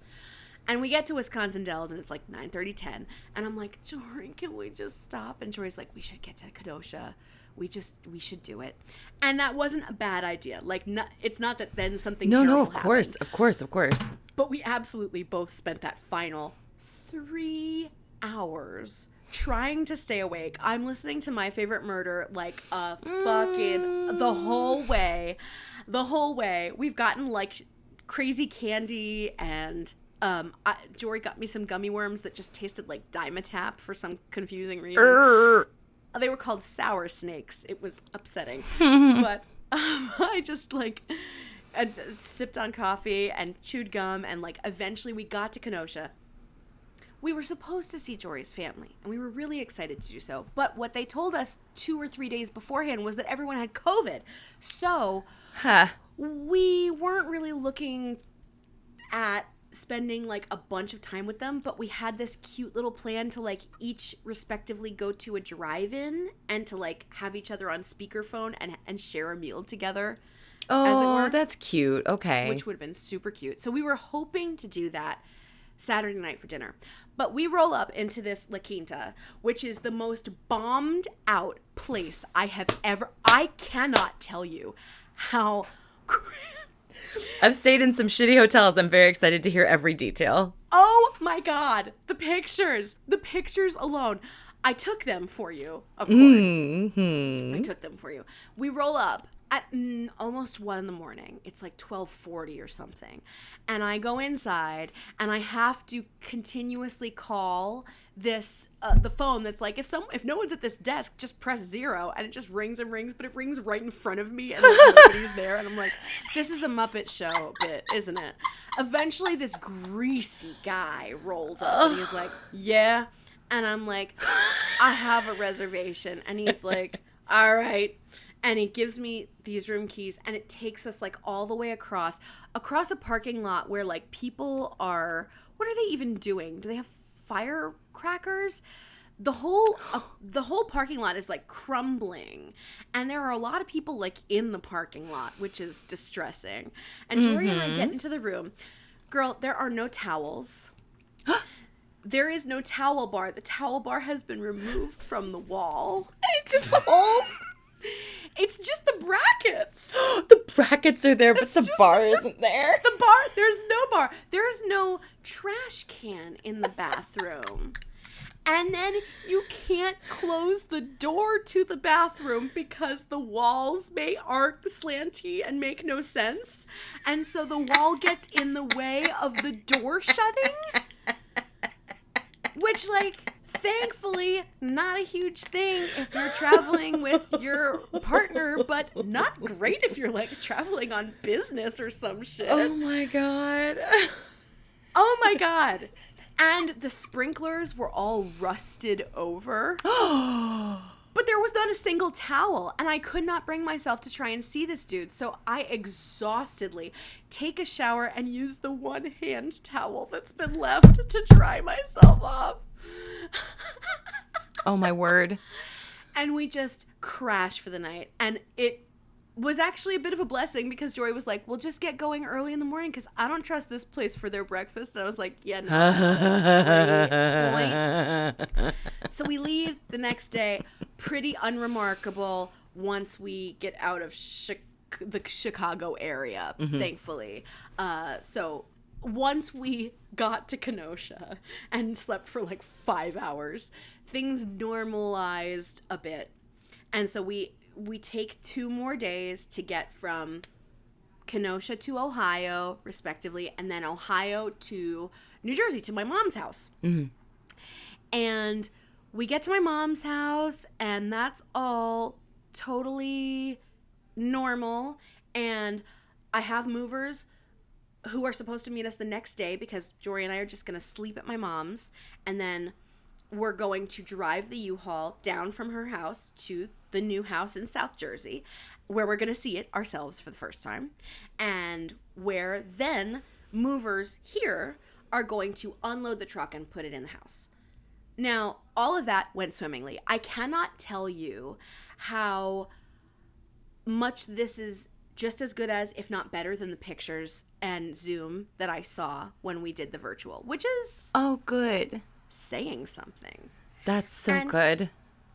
And we get to Wisconsin Dells, and it's like 9:30, 10. And I'm like, Jory, can we just stop? And Jory's like, we should get to Kenosha. We should do it. And that wasn't a bad idea. Like, it's not that then something terrible happened. No, of course. But we absolutely both spent that final 3 hours trying to stay awake. I'm listening to My Favorite Murder like a fucking the whole way. We've gotten like crazy candy, and Jory got me some gummy worms that just tasted like Dimetap for some confusing reason. They were called sour snakes. It was upsetting. But I just sipped on coffee and chewed gum, and like eventually we got to Kenosha. We were supposed to see Jory's family, and we were really excited to do so. But what they told us 2 or 3 days beforehand was that everyone had COVID. So we weren't really looking at spending like a bunch of time with them, but we had this cute little plan to like each respectively go to a drive-in and to like have each other on speakerphone and share a meal together. Oh, that's cute. Okay. Which would have been super cute. So we were hoping to do that Saturday night for dinner. But we roll up into this La Quinta, which is the most bombed out place I cannot tell you how I've stayed in some shitty hotels. I'm very excited to hear every detail. Oh my God. The pictures alone. I took them for you, of course. I took them for you. We roll up at almost 1 a.m. It's like 12:40 or something. And I go inside, and I have to continuously call this the phone that's like, if no one's at this desk, just press 0. And it just rings and rings, but it rings right in front of me, and nobody's there. And I'm like, this is a Muppet Show bit, isn't it? Eventually, this greasy guy rolls up, and he's like, yeah. And I'm like, I have a reservation. And he's like, all right. And he gives me these room keys, and it takes us like all the way across a parking lot where like people are, what are they even doing? Do they have firecrackers? The whole parking lot is like crumbling, and there are a lot of people like in the parking lot, which is distressing. And Jory and I get into the room. Girl, there are no towels. There is no towel bar. The towel bar has been removed from the wall. It's just the holes. It's just the brackets. The brackets are there, but the bar isn't there. The bar, there's no bar. There's no trash can in the bathroom. And then you can't close the door to the bathroom because the walls are slanty and make no sense. And so the wall gets in the way of the door shutting. Which, like, thankfully, not a huge thing if you're traveling with your partner, but not great if you're, like, traveling on business or some shit. Oh, my God. Oh, my God. And the sprinklers were all rusted over. But there was not a single towel, and I could not bring myself to try and see this dude. So I exhaustedly take a shower and use the one hand towel that's been left to dry myself off. Oh, my word. And we just crash for the night. And it was actually a bit of a blessing because Jory was like, we'll just get going early in the morning because I don't trust this place for their breakfast. And I was like, yeah, no, that's a great point. So we leave the next day, pretty unremarkable once we get out of the Chicago area, thankfully. So once we got to Kenosha and slept for like 5 hours, things normalized a bit. And so we take 2 more days to get from Kenosha to Ohio, respectively, and then Ohio to New Jersey, to my mom's house. Mm-hmm. And we get to my mom's house, and that's all totally normal. And I have movers who are supposed to meet us the next day because Jory and I are just going to sleep at my mom's, and then we're going to drive the U-Haul down from her house to the new house in South Jersey, where we're going to see it ourselves for the first time, and where then movers here are going to unload the truck and put it in the house. Now, all of that went swimmingly. I cannot tell you how much this is just as good as, if not better than, the pictures and Zoom that I saw when we did the virtual, which is... Oh, good. Saying something. That's so good.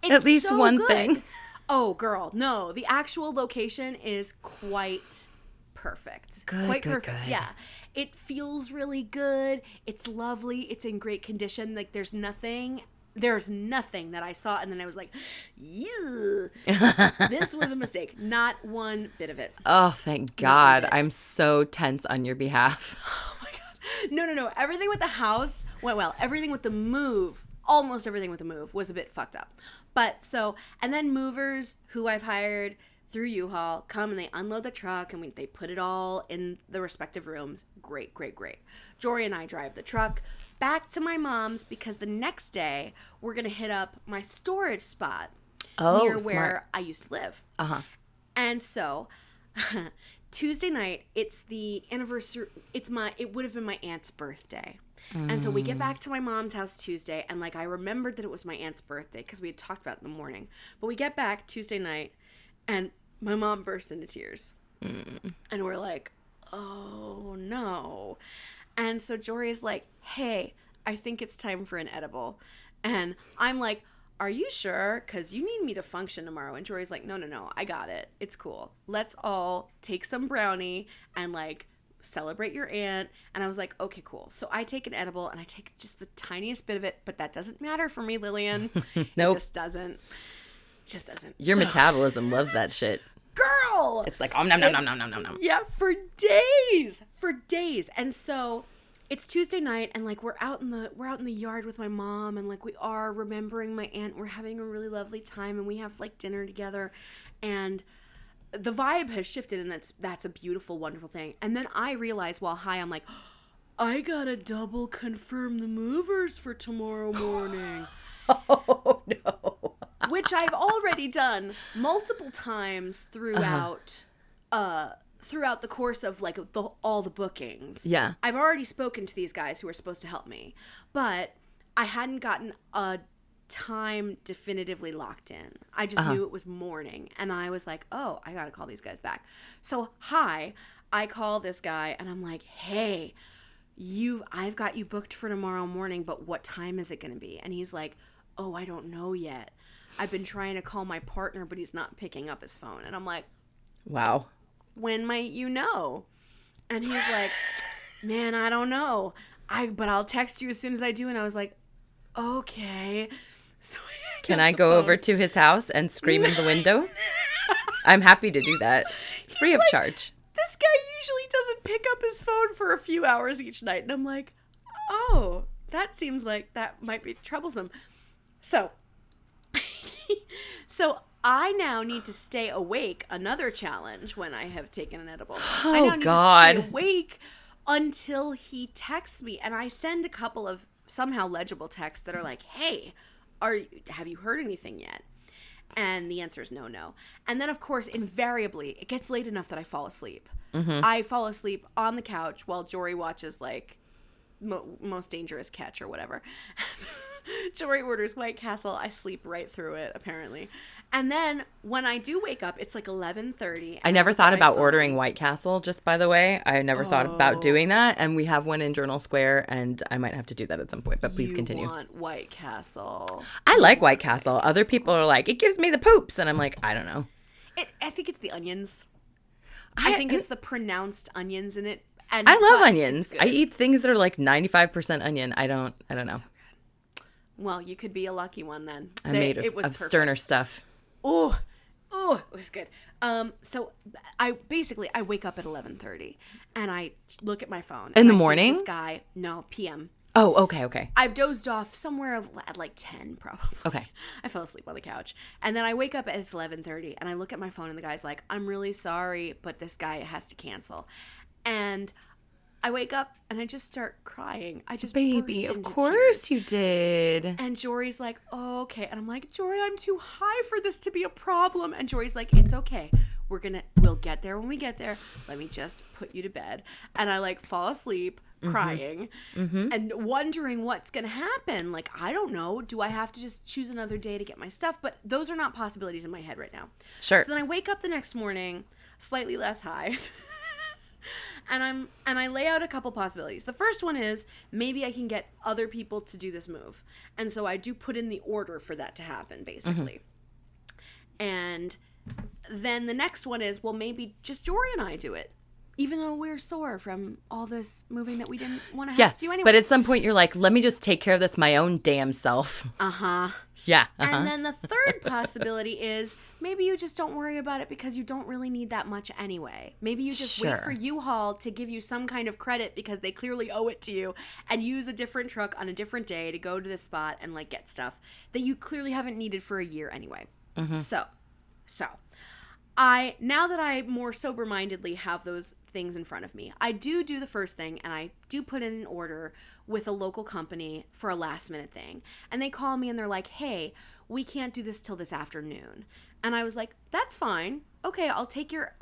At least so one thing. Oh, girl, no. The actual location is quite perfect. Quite perfect. Yeah. It feels really good. It's lovely. It's in great condition. Like, there's nothing that I saw and then I was like, ew, this was a mistake. Not one bit of it. Oh, thank God. I'm so tense on your behalf. Oh my God. No. Everything with the house went well. Everything with the move, almost everything with the move was a bit fucked up. But so, and then movers who I've hired through U-Haul come and they unload the truck and they put it all in the respective rooms. Great. Jory and I drive the truck back to my mom's because the next day we're going to hit up my storage spot near where I used to live. Uh-huh. And so Tuesday night, it's the anniversary. It would have been my aunt's birthday. And so we get back to my mom's house Tuesday, and like I remembered that it was my aunt's birthday because we had talked about it in the morning. But we get back Tuesday night, and my mom bursts into tears. And we're like, oh no. And so Jory is like, hey, I think it's time for an edible. And I'm like, are you sure? Because you need me to function tomorrow. And Jory's like, no, I got it. It's cool. Let's all take some brownie and like celebrate your aunt. And I was like, okay, cool. So I take an edible and I take just the tiniest bit of it, but that doesn't matter for me, Lillian. Nope. It just doesn't. Your metabolism loves that shit. Girl! It's like, nom. Yeah, for days. And so it's Tuesday night and like we're out in the yard with my mom and like we are remembering my aunt. We're having a really lovely time and we have like dinner together and the vibe has shifted and that's a beautiful, wonderful thing. And then I realize while high, I'm like, I gotta double confirm the movers for tomorrow morning. Oh, no. Which I've already done multiple times throughout throughout the course of like all the bookings. Yeah. I've already spoken to these guys who were supposed to help me, but I hadn't gotten a time definitively locked in. I just knew it was morning, and I was like, oh, I gotta call these guys back. So I call this guy and I'm like, hey, I've got you booked for tomorrow morning, but what time is it gonna be? And he's like, oh, I don't know yet. I've been trying to call my partner, but he's not picking up his phone. And I'm like, wow. When might you know? And he's like, man, I don't know. But I'll text you as soon as I do. And I was like, okay. So Can I go over to his house and scream in the window? I'm happy to do that. Free of charge. This guy usually doesn't pick up his phone for a few hours each night. And I'm like, oh, that seems like that might be troublesome. So I now need to stay awake. Another challenge when I have taken an edible. I now need to stay awake until he texts me. And I send a couple of somehow legible texts that are like, hey, have you heard anything yet? And the answer is no. And then, of course, invariably, it gets late enough that I fall asleep. Mm-hmm. I fall asleep on the couch while Jory watches, like, Most Dangerous Catch or whatever. Jory orders White Castle. I sleep right through it, apparently. And then when I do wake up, it's like 11:30. I never thought about ordering White Castle, just by the way. I never thought about doing that. And we have one in Journal Square, and I might have to do that at some point. But please continue. You want White Castle. I like White Castle. Other people are like, it gives me the poops. And I'm like, I don't know. I think it's the onions. I think it's the pronounced onions in it. And I love onions. I eat things that are like 95% onion. I don't know. So well, you could be a lucky one then. I'm made of sterner stuff. Oh, it was good. So I wake up at 11:30 and I look at my phone. In the morning? This guy, no, PM. Oh, okay. I've dozed off somewhere at like 10 probably. Okay. I fell asleep on the couch. And then I wake up and it's 11:30 and I look at my phone and the guy's like, I'm really sorry, but this guy has to cancel. And I wake up and I just start crying. I just Baby, burst of into course tears. you did. And Jory's like, oh, okay. And I'm like, Jory, I'm too high for this to be a problem. And Jory's like, it's okay. We'll get there when we get there. Let me just put you to bed. And I like fall asleep crying and wondering what's going to happen. Like, I don't know. Do I have to just choose another day to get my stuff? But those are not possibilities in my head right now. Sure. So then I wake up the next morning, slightly less high. And I lay out a couple possibilities. The first one is maybe I can get other people to do this move. And so I do put in the order for that to happen, basically. And then the next one is, well, maybe just Jory and I do it. Even though we're sore from all this moving that we didn't want to have to do anyway. But at some point you're like, let me just take care of this my own damn self. Uh-huh. Yeah. And then the third possibility is maybe you just don't worry about it because you don't really need that much anyway. Maybe you just wait for U-Haul to give you some kind of credit because they clearly owe it to you and use a different truck on a different day to go to this spot and like get stuff that you clearly haven't needed for a year anyway. So now that I more sober-mindedly have those things in front of me, I do the first thing and I do put in an order with a local company for a last-minute thing. And they call me and they're like, hey, we can't do this till this afternoon. And I was like, that's fine. Okay, I'll take your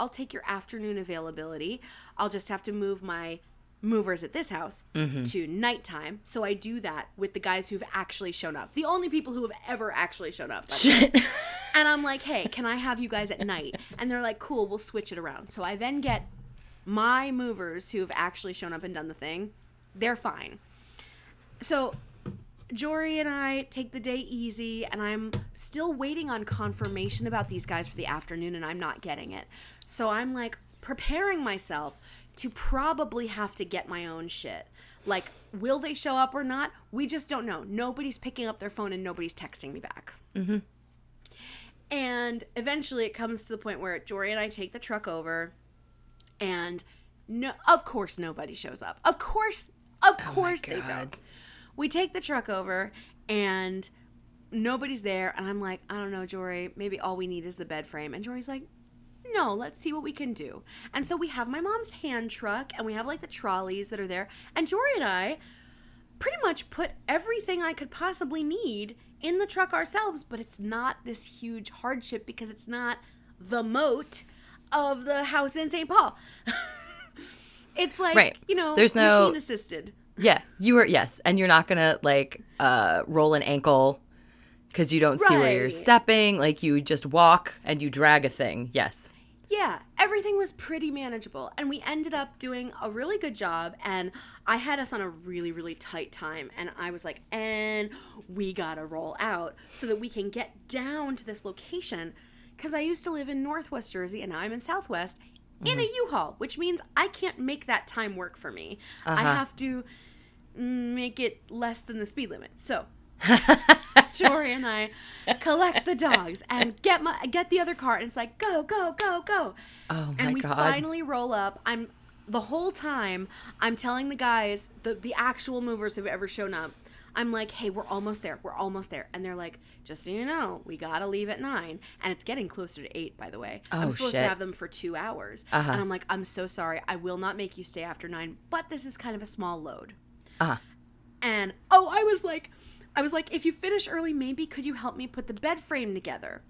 afternoon availability. I'll just have to move my movers at this house to nighttime. So I do that with the guys who've actually shown up. The only people who have ever actually shown up. Shit. And I'm like, hey, can I have you guys at night? And they're like, cool, we'll switch it around. So I then get my movers who've actually shown up and done the thing. They're fine. So Jory and I take the day easy, and I'm still waiting on confirmation about these guys for the afternoon, and I'm not getting it. So I'm like preparing myself to probably have to get my own shit. Like, will they show up or not? We just don't know. Nobody's picking up their phone and nobody's texting me back. And eventually it comes to the point where Jory and I take the truck over, and of course nobody shows up. Of course they don't. We take the truck over and nobody's there, and I'm like, I don't know, Jory, maybe all we need is the bed frame. And Jory's like, no, let's see what we can do. And so we have my mom's hand truck, and we have like the trolleys that are there, and Jory and I pretty much put everything I could possibly need in the truck ourselves, but it's not this huge hardship because it's not the moat of the house in St. Paul. It's like, Right. There's no machine assisted. Yeah, yes, and you're not gonna roll an ankle because you don't see where you're stepping. Like, you just walk and you drag a thing. Yes. Yeah, everything was pretty manageable, and we ended up doing a really good job, and I had us on a really, really tight time, and I was like, and we gotta roll out so that we can get down to this location, because I used to live in Northwest Jersey, and now I'm in Southwest, in a U-Haul, which means I can't make that time work for me. I have to make it less than the speed limit, so... Jory and I collect the dogs and get the other car, and it's like, go, go, go, go. Oh my God. And we finally roll up. The whole time I'm telling the guys, the actual movers who've ever shown up, I'm like, hey, we're almost there. We're almost there. And they're like, just so you know, we got to leave at 9. And it's getting closer to 8, by the way. I'm supposed to have them for 2 hours. And I'm like, I'm so sorry. I will not make you stay after 9, but this is kind of a small load. And, I was like, if you finish early, maybe could you help me put the bed frame together?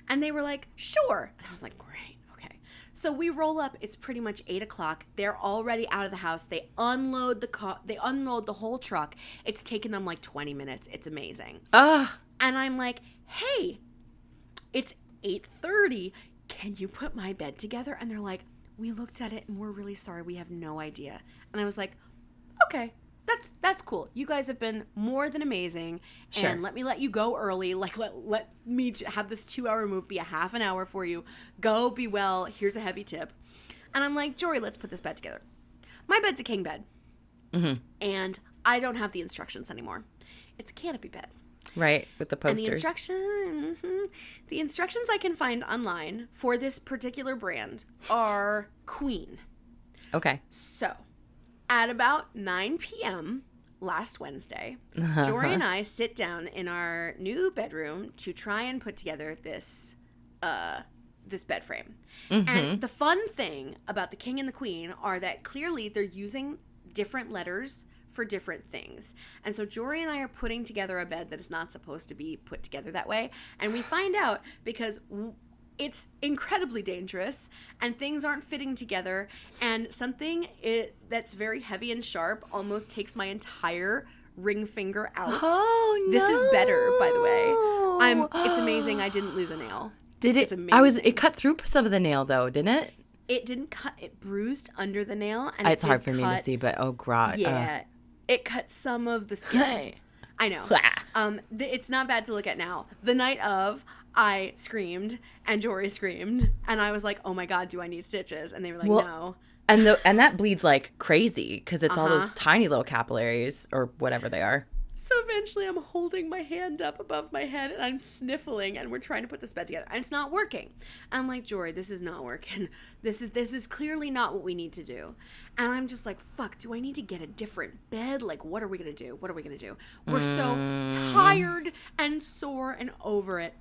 And they were like, sure. And I was like, great, okay. So we roll up. It's pretty much 8 o'clock. They're already out of the house. They unload they unload the whole truck. It's taken them like 20 minutes. It's amazing. And I'm like, hey, it's 8:30. Can you put my bed together? And they're like, we looked at it and we're really sorry. We have no idea. And I was like, okay. That's cool. You guys have been more than amazing. Sure. And let me let you go early. Like, let me have this 2-hour move be a half an hour for you. Go, be well. Here's a heavy tip. And I'm like, Jory, let's put this bed together. My bed's a king bed. And I don't have the instructions anymore. It's a canopy bed. Right, with the posters. And the instructions I can find online for this particular brand are Queen. Okay. So... at about 9 p.m. last Wednesday, Jory and I sit down in our new bedroom to try and put together this bed frame. And the fun thing about the king and the queen are that clearly they're using different letters for different things. And so Jory and I are putting together a bed that is not supposed to be put together that way. And we find out because... it's incredibly dangerous, and things aren't fitting together, and something that's very heavy and sharp almost takes my entire ring finger out. Oh, no. This is better, by the way. It's amazing I didn't lose a nail. Did it? It's amazing. It cut through some of the nail, though, didn't it? It didn't cut. It bruised under the nail, and it's hard for me to see, but oh, God. Yeah, it cut some of the skin. I know. It's not bad to look at now. The night of, I screamed and Jory screamed, and I was like, oh my God, do I need stitches? And they were like, no. And that bleeds like crazy because it's all those tiny little capillaries or whatever they are. So eventually I'm holding my hand up above my head and I'm sniffling, and we're trying to put this bed together, and it's not working. I'm like, Jory, this is not working. This is clearly not what we need to do. And I'm just like, fuck, do I need to get a different bed? Like, what are we going to do? What are we going to do? We're so tired and sore and over it.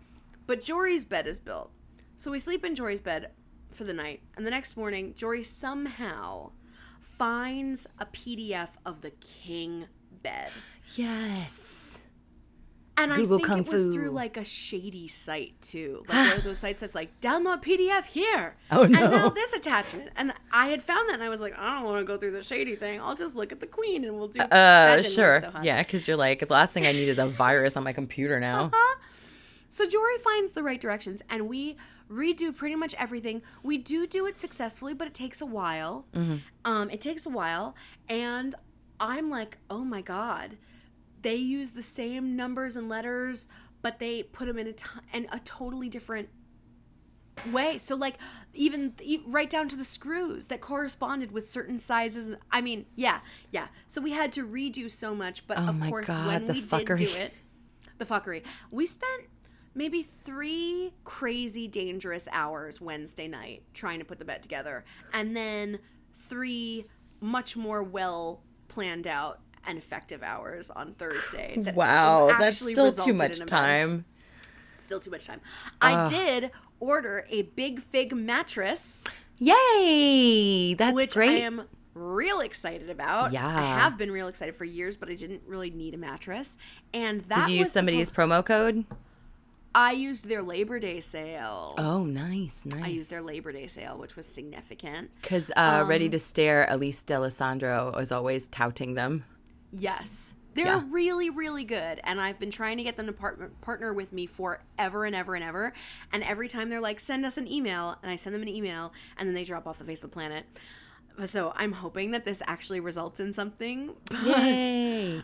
But Jory's bed is built. So we sleep in Jory's bed for the night. And the next morning, Jory somehow finds a PDF of the king bed. Yes. And Google I think Kung it was Fu. through like a shady site too. Like one of those sites that's like, download PDF here. Oh, no. And now this attachment. And I had found that and I was like, I don't want to go through the shady thing. I'll just look at the queen and we'll do that didn't sure. work so hot. Yeah, because you're like, the last thing I need is a virus on my computer now. So Jory finds the right directions, and we redo pretty much everything. We do it successfully, but it takes a while. It takes a while, and I'm like, oh my God, they use the same numbers and letters, but they put them in a totally different way. So like even right down to the screws that corresponded with certain sizes. I mean, yeah. So we had to redo so much, but of course when we did do it, the fuckery, we spent maybe 3 crazy dangerous hours Wednesday night trying to put the bed together, and then 3 much more well planned out and effective hours on Thursday. Wow, that's still too much time. Still too much time. I did order a Big Fig mattress. Yay! That's which great. I am real excited about. Yeah. I have been real excited for years, but I didn't really need a mattress. And that Did you use somebody's promo code? I used their Labor Day sale. Oh, nice. I used their Labor Day sale, which was significant. Because Ready to Stare, Elise D'Alessandro was always touting them. Yes. They're really, really good. And I've been trying to get them to partner with me forever and ever and ever. And every time they're like, send us an email. And I send them an email. And then they drop off the face of the planet. So I'm hoping that this actually results in something. But, Yay.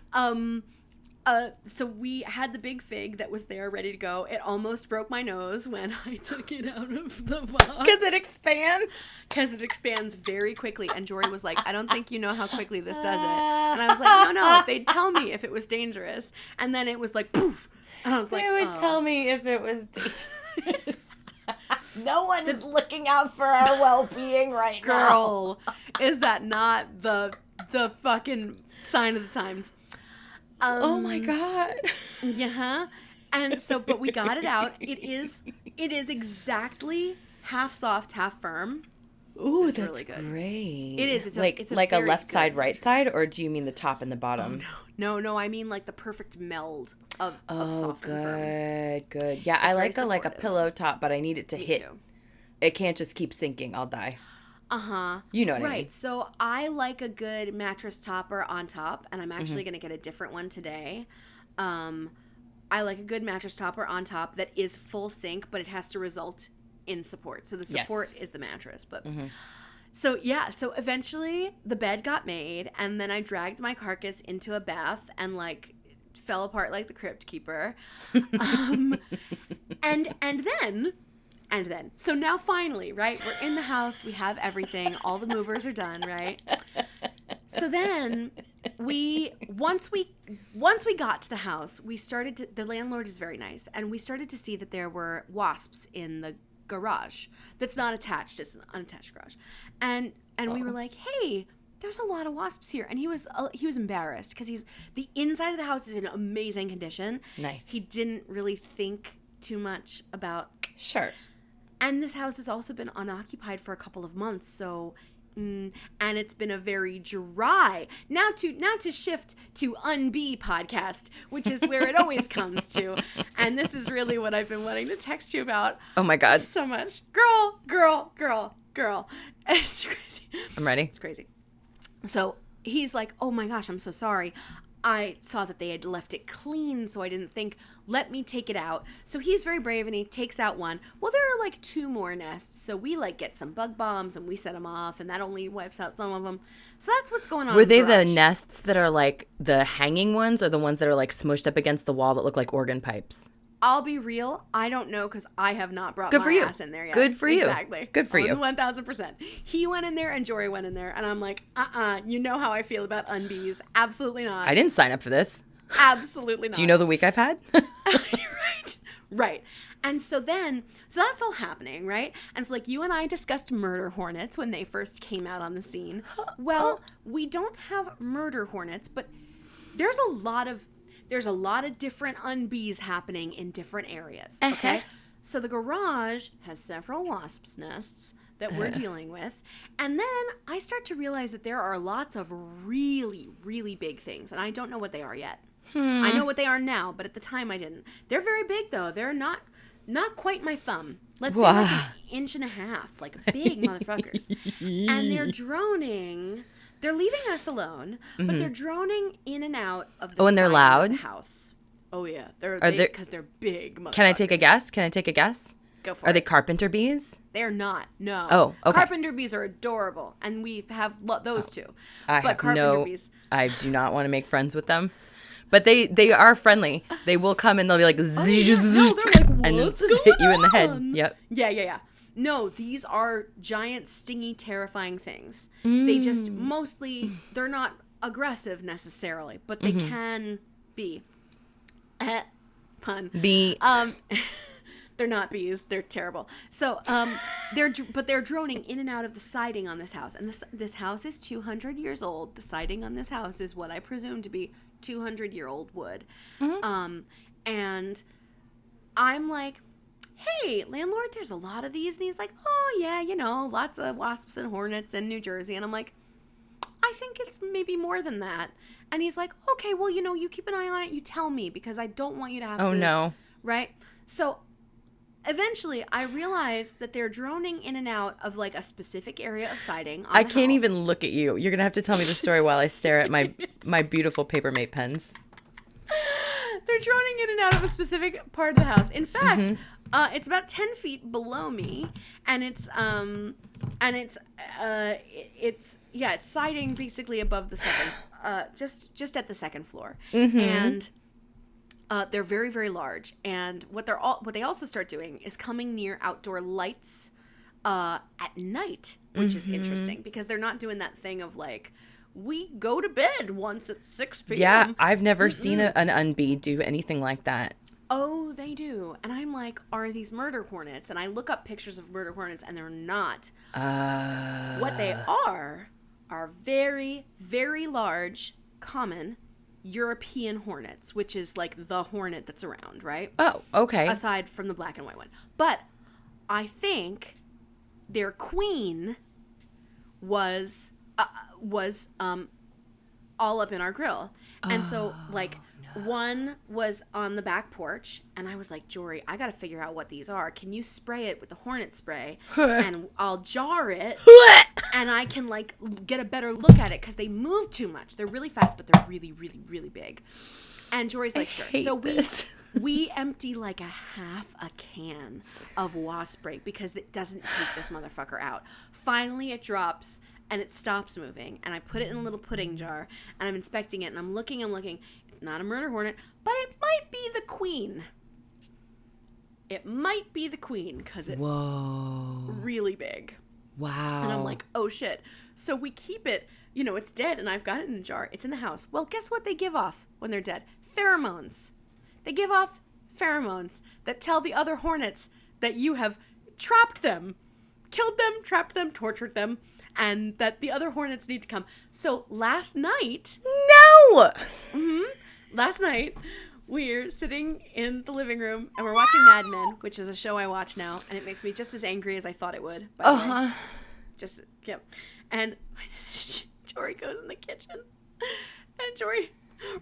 So we had the big fig that was there ready to go. It almost broke my nose when I took it out of the box. Because it expands? Because it expands very quickly. And Jory was like, I don't think you know how quickly this does it. And I was like, no, they'd tell me if it was dangerous. And then it was like, poof. And I was like, they would tell me if it was dangerous. No one is looking out for our well-being right now. Girl, is that not the fucking sign of the times? Oh my God. Yeah. And so, but we got it out. It is exactly half soft, half firm. Ooh, it's that's really good. great. It is. It's a like a very left good side, right mattress. side, or do you mean the top and the bottom? Oh, no. I mean like the perfect meld of soft and firm. Good. Yeah, It's I very like a supportive. pillow top, but I need it to Me hit. too. It can't just keep sinking. I'll die. Uh-huh. You know what I mean. Right. So I like a good mattress topper on top, and I'm actually going to get a different one today. I like a good mattress topper on top that is full sink, but it has to result in support. So the support is the mattress. But so eventually the bed got made, and then I dragged my carcass into a bath and like fell apart like the crypt keeper. And then, so now finally, right, we're in the house, we have everything, all the movers are done, right? So then once we got to the house, the landlord is very nice, and we started to see that there were wasps in the garage that's not attached, it's an unattached garage. And we were like, hey, there's a lot of wasps here. And he was embarrassed because the inside of the house is in amazing condition. Nice. He didn't really think too much about. Sure. And this house has also been unoccupied for a couple of months, so and it's been a very dry. Now to shift to Unbe podcast, which is where it always comes to. And this is really what I've been wanting to text you about. Oh my God. So much. Girl. It's crazy. I'm ready. It's crazy. So he's like, oh my gosh, I'm so sorry. I saw that they had left it clean, so I didn't think, let me take it out. So he's very brave, and he takes out one. Well, there are like 2 more nests, so we like get some bug bombs, and we set them off, and that only wipes out some of them. So that's what's going on. Were they in the garage. nests that are like the hanging ones, or the ones that are like smushed up against the wall that look like organ pipes? I'll be real. I don't know because I have not brought Good my for you. ass in there yet. Good for you. Exactly. Good for you. 1,000%. He went in there and Jory went in there, and I'm like, you know how I feel about unbees. Absolutely not. I didn't sign up for this. Absolutely not. Do you know the week I've had? Right. And so that's all happening, right? And so like you and I discussed murder hornets when they first came out on the scene. Well, we don't have murder hornets, but there's a lot of different unbees happening in different areas. Okay. So the garage has several wasps' nests that we're dealing with. And then I start to realize that there are lots of really, really big things. And I don't know what they are yet. I know what they are now, but at the time I didn't. They're very big, though. They're not quite my thumb. Let's say like an inch and a half, like big motherfuckers. And they're droning. They're leaving us alone, but they're droning in and out of the and they're side loud? of the house. Oh, yeah. Are they- Because they're big motherfuckers. Can I take a guess? Go for Are it. they carpenter bees? They're not. No. Oh, okay. Carpenter bees are adorable, and we have those two. I but have carpenter bees. I do not want to make friends with them. But they are friendly. They will come and they'll be like, No, they're like, and what's just hit you in the head. on? Yep. Yeah. No, these are giant, stingy, terrifying things. They just mostly, they're not aggressive necessarily, but they can be. Pun. They're not bees. They're terrible. So, they're droning in and out of the siding on this house, and this house is 200 years old. The siding on this house is what I presume to be 200-year-old wood, and I'm like, hey, landlord, there's a lot of these, and he's like, oh yeah, lots of wasps and hornets in New Jersey, and I'm like, I think it's maybe more than that. And he's like, okay, well, you keep an eye on it. You tell me because I don't want you to have to. Oh, no. Right? So eventually I realized that they're droning in and out of like a specific area of siding. I can't even look at you. You're going to have to tell me the story while I stare at my beautiful Paper Mate pens. They're droning in and out of a specific part of the house. In fact, it's about 10 feet below me, and it's siding basically above the second, just at the second floor, and they're very, very large. And what they also start doing is coming near outdoor lights at night, which is interesting because they're not doing that thing of like, we go to bed once at 6 p.m. Yeah, I've never seen an unbee do anything like that. Oh, they do. And I'm like, are these murder hornets? And I look up pictures of murder hornets, and they're not. What they are very, very large, common European hornets, which is like the hornet that's around, right? Oh, okay. Aside from the black and white one. But I think their queen was all up in our grill. And so like one was on the back porch, and I was like, Jory, I got to figure out what these are. Can you spray it with the hornet spray and I'll jar it and I can like get a better look at it because they move too much. They're really fast, but they're really, really, really big. And Jory's like, sure. So we empty like a half a can of wasp spray because it doesn't take this motherfucker out. Finally, it drops and it stops moving. And I put it in a little pudding jar and I'm inspecting it and I'm looking. It's not a murder hornet, but it might be the queen. It might be the queen because it's really big. Wow. And I'm like, oh shit. So we keep it, it's dead and I've got it in a jar. It's in the house. Well, guess what they give off when they're dead? Pheromones. They give off pheromones that tell the other hornets that you have trapped them, killed them, trapped them, tortured them, and that the other hornets need to come. So last night... No! Last night, we're sitting in the living room and we're watching Mad Men, which is a show I watch now, and it makes me just as angry as I thought it would. Just, yep. And Jory goes in the kitchen, and Jory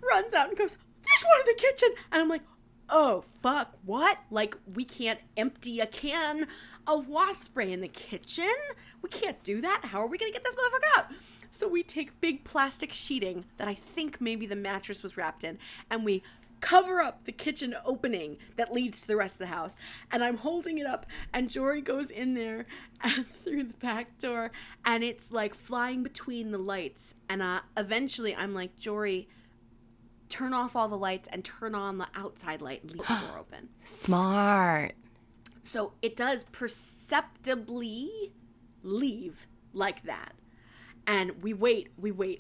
runs out and goes, there's one in the kitchen! And I'm like, oh, fuck, what? Like, we can't empty a can of wasp spray in the kitchen? We can't do that. How are we going to get this motherfucker out? So we take big plastic sheeting that I think maybe the mattress was wrapped in, and we cover up the kitchen opening that leads to the rest of the house. And I'm holding it up, and Jory goes in there and through the back door, and it's like flying between the lights. And eventually I'm like, Jory, turn off all the lights and turn on the outside light and leave the door open. Smart. So it does perceptibly leave like that. And we wait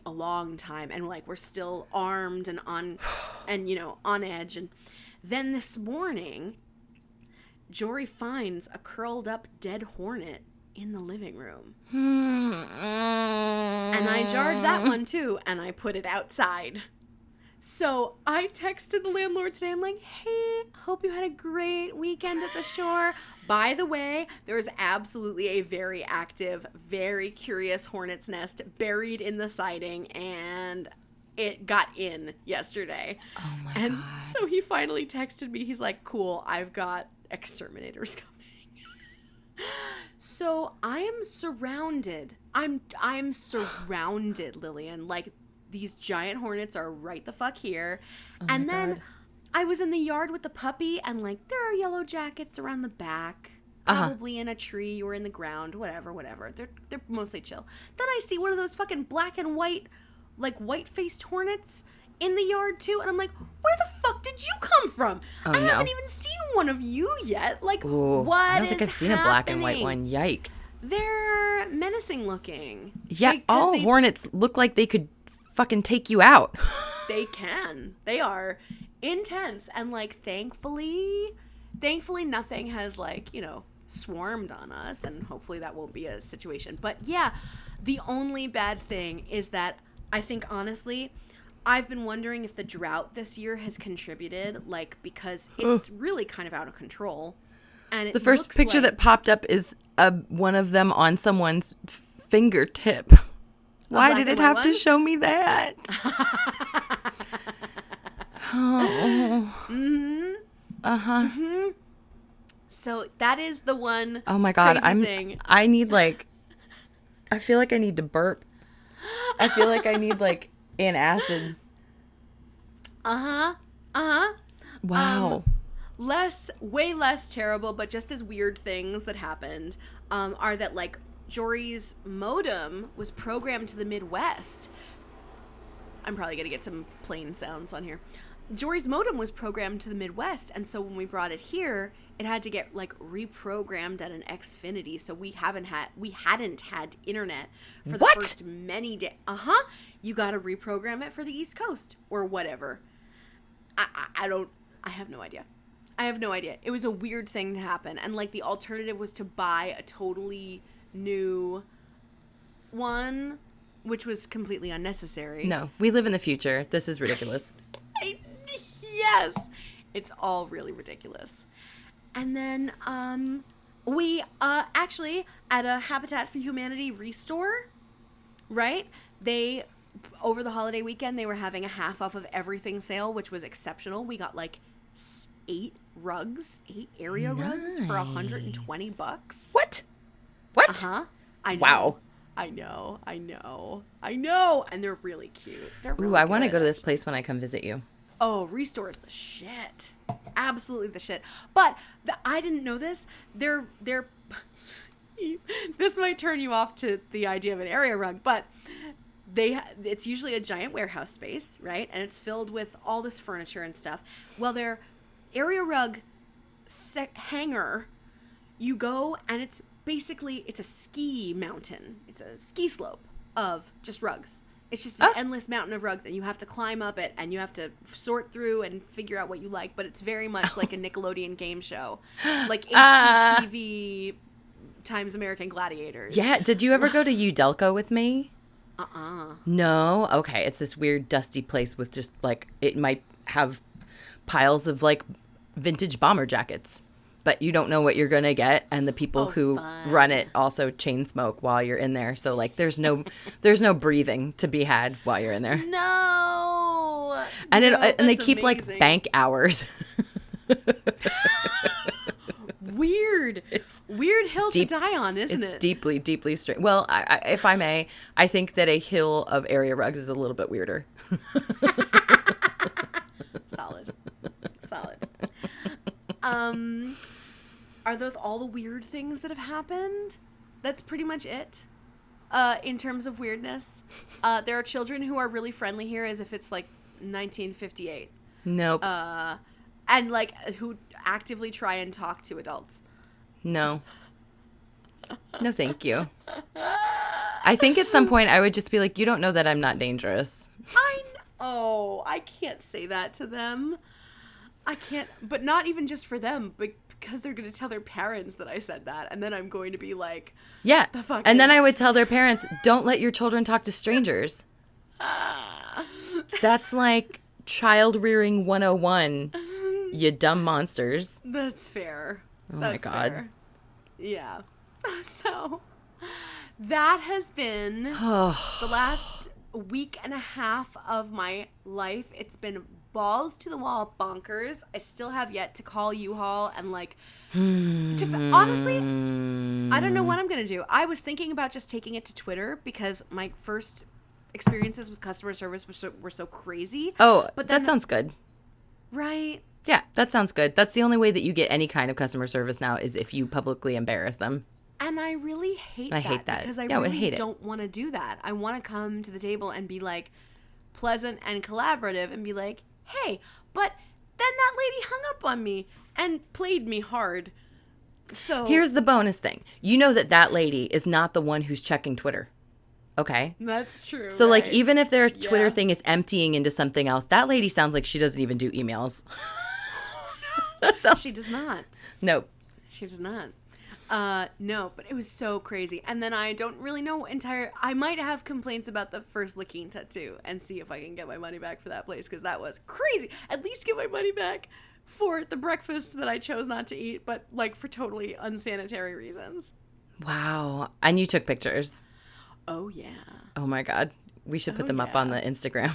a long time, and like we're still armed and on edge. And then this morning, Jory finds a curled up dead hornet in the living room. And I jarred that one too, and I put it outside. So I texted the landlord today. I'm like, hey, hope you had a great weekend at the shore. By the way, there was absolutely a very active, very curious hornet's nest buried in the siding, and it got in yesterday. Oh my God. God. So he finally texted me. He's like, cool, I've got exterminators coming. So I am surrounded. I'm surrounded, Lillian. Like, these giant hornets are right the fuck here. Oh and then God. I was in the yard with the puppy, and like there are yellow jackets around the back, probably in a tree or in the ground, whatever. They're mostly chill. Then I see one of those fucking black and white, like white-faced hornets in the yard too, and I'm like, where the fuck did you come from? I haven't even seen one of you yet. Like, what I don't think is I've seen a black and white happening? one. Yikes. They're menacing looking. Yeah, Like, 'cause all hornets look like they could fucking take you out. They can. They are intense. And like, thankfully nothing has like, swarmed on us, and hopefully that won't be a situation. But yeah, the only bad thing is that I think honestly, I've been wondering if the drought this year has contributed, like, because it's really kind of out of control. And it The first looks picture like, that popped up is one of them on someone's fingertip. Why did it have to show me that? Oh. Mm-hmm. Uh-huh. Mm-hmm. So that is the one. Oh my God. Thing. I need like, I feel like I need to burp. I feel like I need like an acid. Uh-huh. Uh-huh. Wow. Way less terrible, but just as weird things that happened are that like Jory's modem was programmed to the Midwest. I'm probably going to get some plane sounds on here. Jory's modem was programmed to the Midwest, and so when we brought it here, it had to get like reprogrammed at an Xfinity. So we hadn't had internet for the first many days. You got to reprogram it for the East Coast or whatever. I have no idea. It was a weird thing to happen, and like the alternative was to buy a totally new one, which was completely unnecessary. No, we live in the future. This is ridiculous. Yes, it's all really ridiculous. And then we actually at a Habitat for Humanity restore, right? They over the holiday weekend they were having a half off of everything sale, which was exceptional. We got like 8 area rugs for $120. What? Uh-huh. I know. Wow. I know. And they're really cute. They're really I want to good. go to this place when I come visit you. Oh, Restore is the shit. Absolutely the shit. But I didn't know this. They're this might turn you off to the idea of an area rug, but it's usually a giant warehouse space, right? And it's filled with all this furniture and stuff. Well, their area rug hanger, you go and it's a ski mountain. It's a ski slope of just rugs. It's just an endless mountain of rugs, and you have to climb up it, and you have to sort through and figure out what you like. But it's very much like a Nickelodeon game show, like HGTV times American Gladiators. Yeah. Did you ever go to Udelco with me? Uh-uh. No? Okay. It's this weird dusty place with just like, it might have piles of like vintage bomber jackets, but you don't know what you're going to get. And the people who run it also chain smoke while you're in there. So like there's no breathing to be had while you're in there. No. And they keep amazing. Like bank hours. Weird. It's weird hill to die on, isn't it? It's deeply, deeply strange. Well, if I may, I think that a hill of area rugs is a little bit weirder. Solid. Are those all the weird things that have happened? That's pretty much it. In terms of weirdness, there are children who are really friendly here, as if it's like 1958. Nope. And like who actively try and talk to adults. No, thank you. I think at some point I would just be like, you don't know that I'm not dangerous. I can't say that to them. I can't, but not even just for them, but because they're going to tell their parents that I said that, and then I'm going to be like, yeah. The fuck. And then I would tell their parents, don't let your children talk to strangers. That's like child rearing 101, you dumb monsters. That's fair. Oh my God. Fair. Yeah. So that has been the last week and a half of my life. It's been balls to the wall bonkers. I still have yet to call U-Haul and like honestly, I don't know what I'm gonna do. I was thinking about just taking it to Twitter because my first experiences with customer service were so crazy. Oh, but that sounds good. Right? Yeah, that sounds good. That's the only way that you get any kind of customer service now is if you publicly embarrass them. And I really hate that because I really don't want to do that. I want to come to the table and be like pleasant and collaborative and be like, hey, but then that lady hung up on me and played me hard. So here's the bonus thing. You know that lady is not the one who's checking Twitter. Okay? That's true. So like even if their Twitter thing is emptying into something else, that lady sounds like she doesn't even do emails. She does not. Nope. She does not. No, but it was so crazy. And then I don't really know I might have complaints about the first licking tattoo and see if I can get my money back for that place because that was crazy. At least get my money back for the breakfast that I chose not to eat, but like for totally unsanitary reasons. Wow. And you took pictures. Oh, yeah. Oh my God. We should put them up on the Instagram.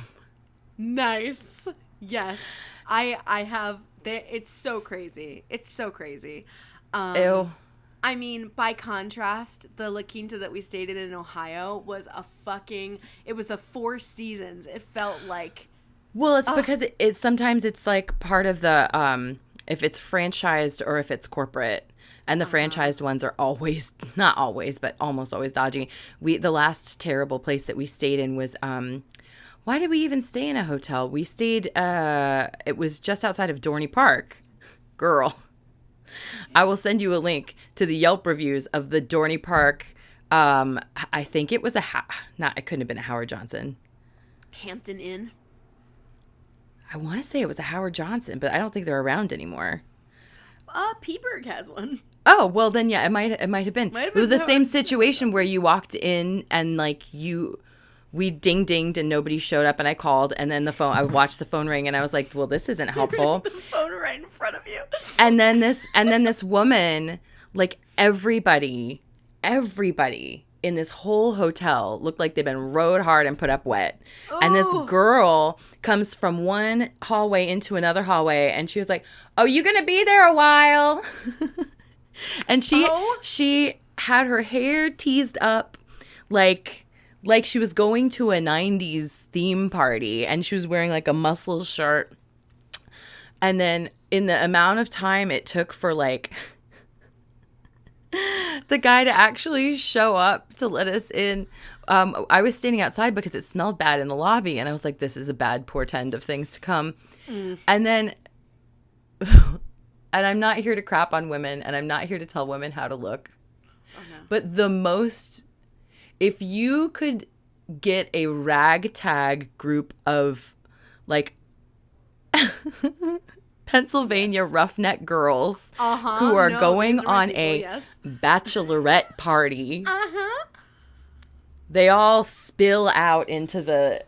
Nice. Yes. I have, it's so crazy. It's so crazy. Ew. I mean, by contrast, the La Quinta that we stayed in Ohio was it was the Four Seasons. It felt like. Well, it's because it's sometimes it's like part of the, if it's franchised or if it's corporate. And the franchised ones are always, not always, but almost always dodgy. The last terrible place that we stayed in was, why did we even stay in a hotel? We stayed, it was just outside of Dorney Park. Girl. I will send you a link to the Yelp reviews of the Dorney Park. I think it was it couldn't have been a Howard Johnson. Hampton Inn. I want to say it was a Howard Johnson, but I don't think they're around anymore. Peaburg has one. Oh, well then, yeah, it might have been. It was the same situation where you walked in and like we dinged and nobody showed up and I called and then I watched the phone ring and I was like, well, this isn't helpful. The phone right in front of you. And then this woman, like everybody in this whole hotel looked like they'd been rode hard and put up wet. Oh. And this girl comes from one hallway into another hallway and she was like, oh, you gonna be there a while? And she had her hair teased up like she was going to a 90s theme party and she was wearing like a muscle shirt. And then in the amount of time it took for like the guy to actually show up to let us in, I was standing outside because it smelled bad in the lobby and I was like, this is a bad portend of things to come. And then and I'm not here to crap on women and I'm not here to tell women how to look. Oh, no. But if you could get a ragtag group of like Pennsylvania roughneck girls who are going on a bachelorette party, they all spill out into the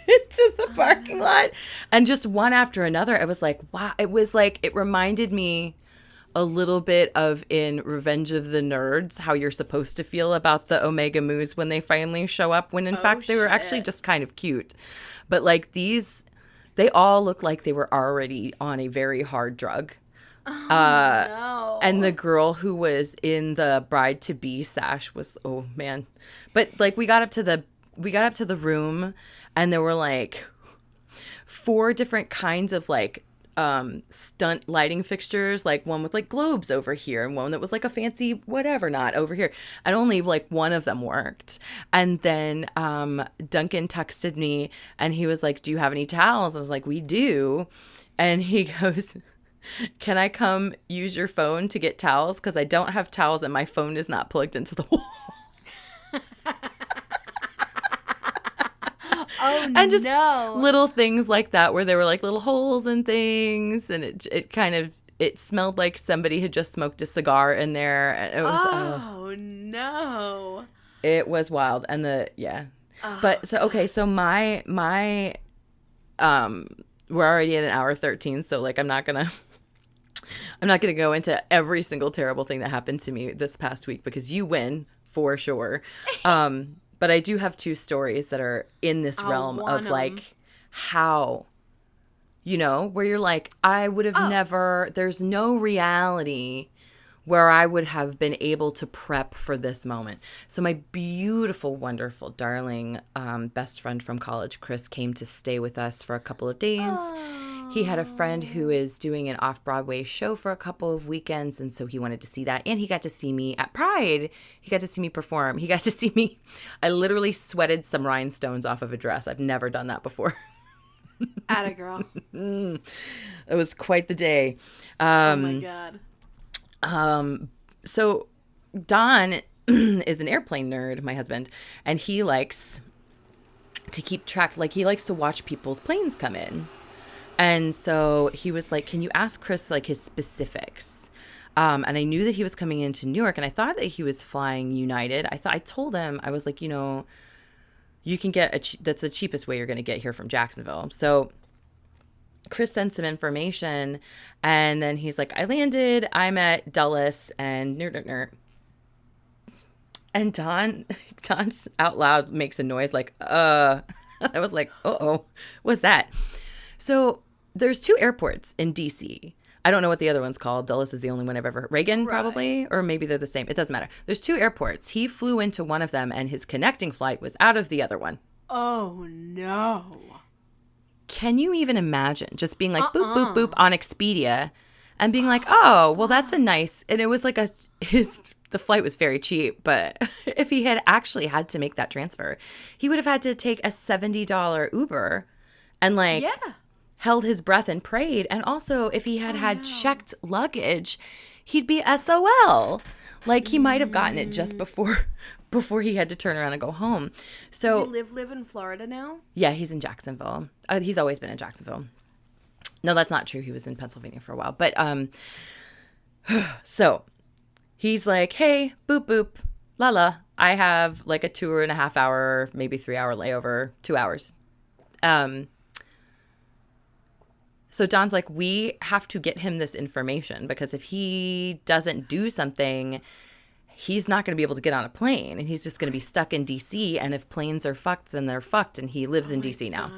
into the parking lot and just one after another. It was like, wow. It was like, it reminded me a little bit of in Revenge of the Nerds, how you're supposed to feel about the Omega Moos when they finally show up, when in fact they were actually just kind of cute. But like they all look like they were already on a very hard drug. No. And the girl who was in the bride-to-be sash was, oh man. But like we got up to the room and there were like 4 different kinds of like stunt lighting fixtures, like one with like globes over here and one that was like a fancy whatever not over here, and only like one of them worked. And then Duncan texted me and he was like, do you have any towels? I was like, we do. And he goes, can I come use your phone to get towels, because I don't have towels and my phone is not plugged into the wall. Oh, and just little things like that where there were like little holes and things, and it smelled like somebody had just smoked a cigar in there. And it was no, it was wild. And but so okay, so my we're already at an hour 13, so like I'm not gonna go into every single terrible thing that happened to me this past week because you win for sure. But I do have 2 stories that are in this realm of like how, where you're like, I would have never, there's no reality where I would have been able to prep for this moment. So my beautiful, wonderful, darling best friend from college, Chris, came to stay with us for a couple of days. Oh. He had a friend who is doing an off-Broadway show for a couple of weekends, and so he wanted to see that. And he got to see me at Pride. He got to see me perform. He got to see me. I literally sweated some rhinestones off of a dress. I've never done that before. Atta girl. It was quite the day. Oh, my God. So Don is an airplane nerd, my husband, and he likes to keep track. Like, he likes to watch people's planes come in. And so he was like, can you ask Chris like his specifics? And I knew that he was coming into New York and I thought that he was flying United. I told him, I was like, you can get that's the cheapest way you're going to get here from Jacksonville. So Chris sent some information and then he's like, I landed, I'm at Dulles and nerd. And Don's out loud makes a noise like, I was like, uh-oh, what's that? So there's 2 airports in D.C. I don't know what the other one's called. Dulles is the only one I've ever heard. Reagan, Right. probably, or maybe they're the same. It doesn't matter. There's 2 airports. He flew into one of them, and his connecting flight was out of the other one. Oh, no. Can you even imagine just being like, boop, boop, boop on Expedia and being like, oh, well, that's a nice, and it was like the flight was very cheap, but if he had actually had to make that transfer, he would have had to take a $70 Uber and like held his breath and prayed. And also if he had checked luggage, he'd be SOL. Like he might have gotten it just before he had to turn around and go home. So Does he live in Florida now? Yeah, he's in Jacksonville. He's always been in Jacksonville. No, that's not true. He was in Pennsylvania for a while. But so he's like, hey, boop, boop, la la. I have like a 2.5 hour, maybe 3 hour layover, 2 hours. So Don's like, we have to get him this information because if he doesn't do something, he's not going to be able to get on a plane and he's just going to be stuck in DC. And if planes are fucked, then they're fucked. And he lives in DC now.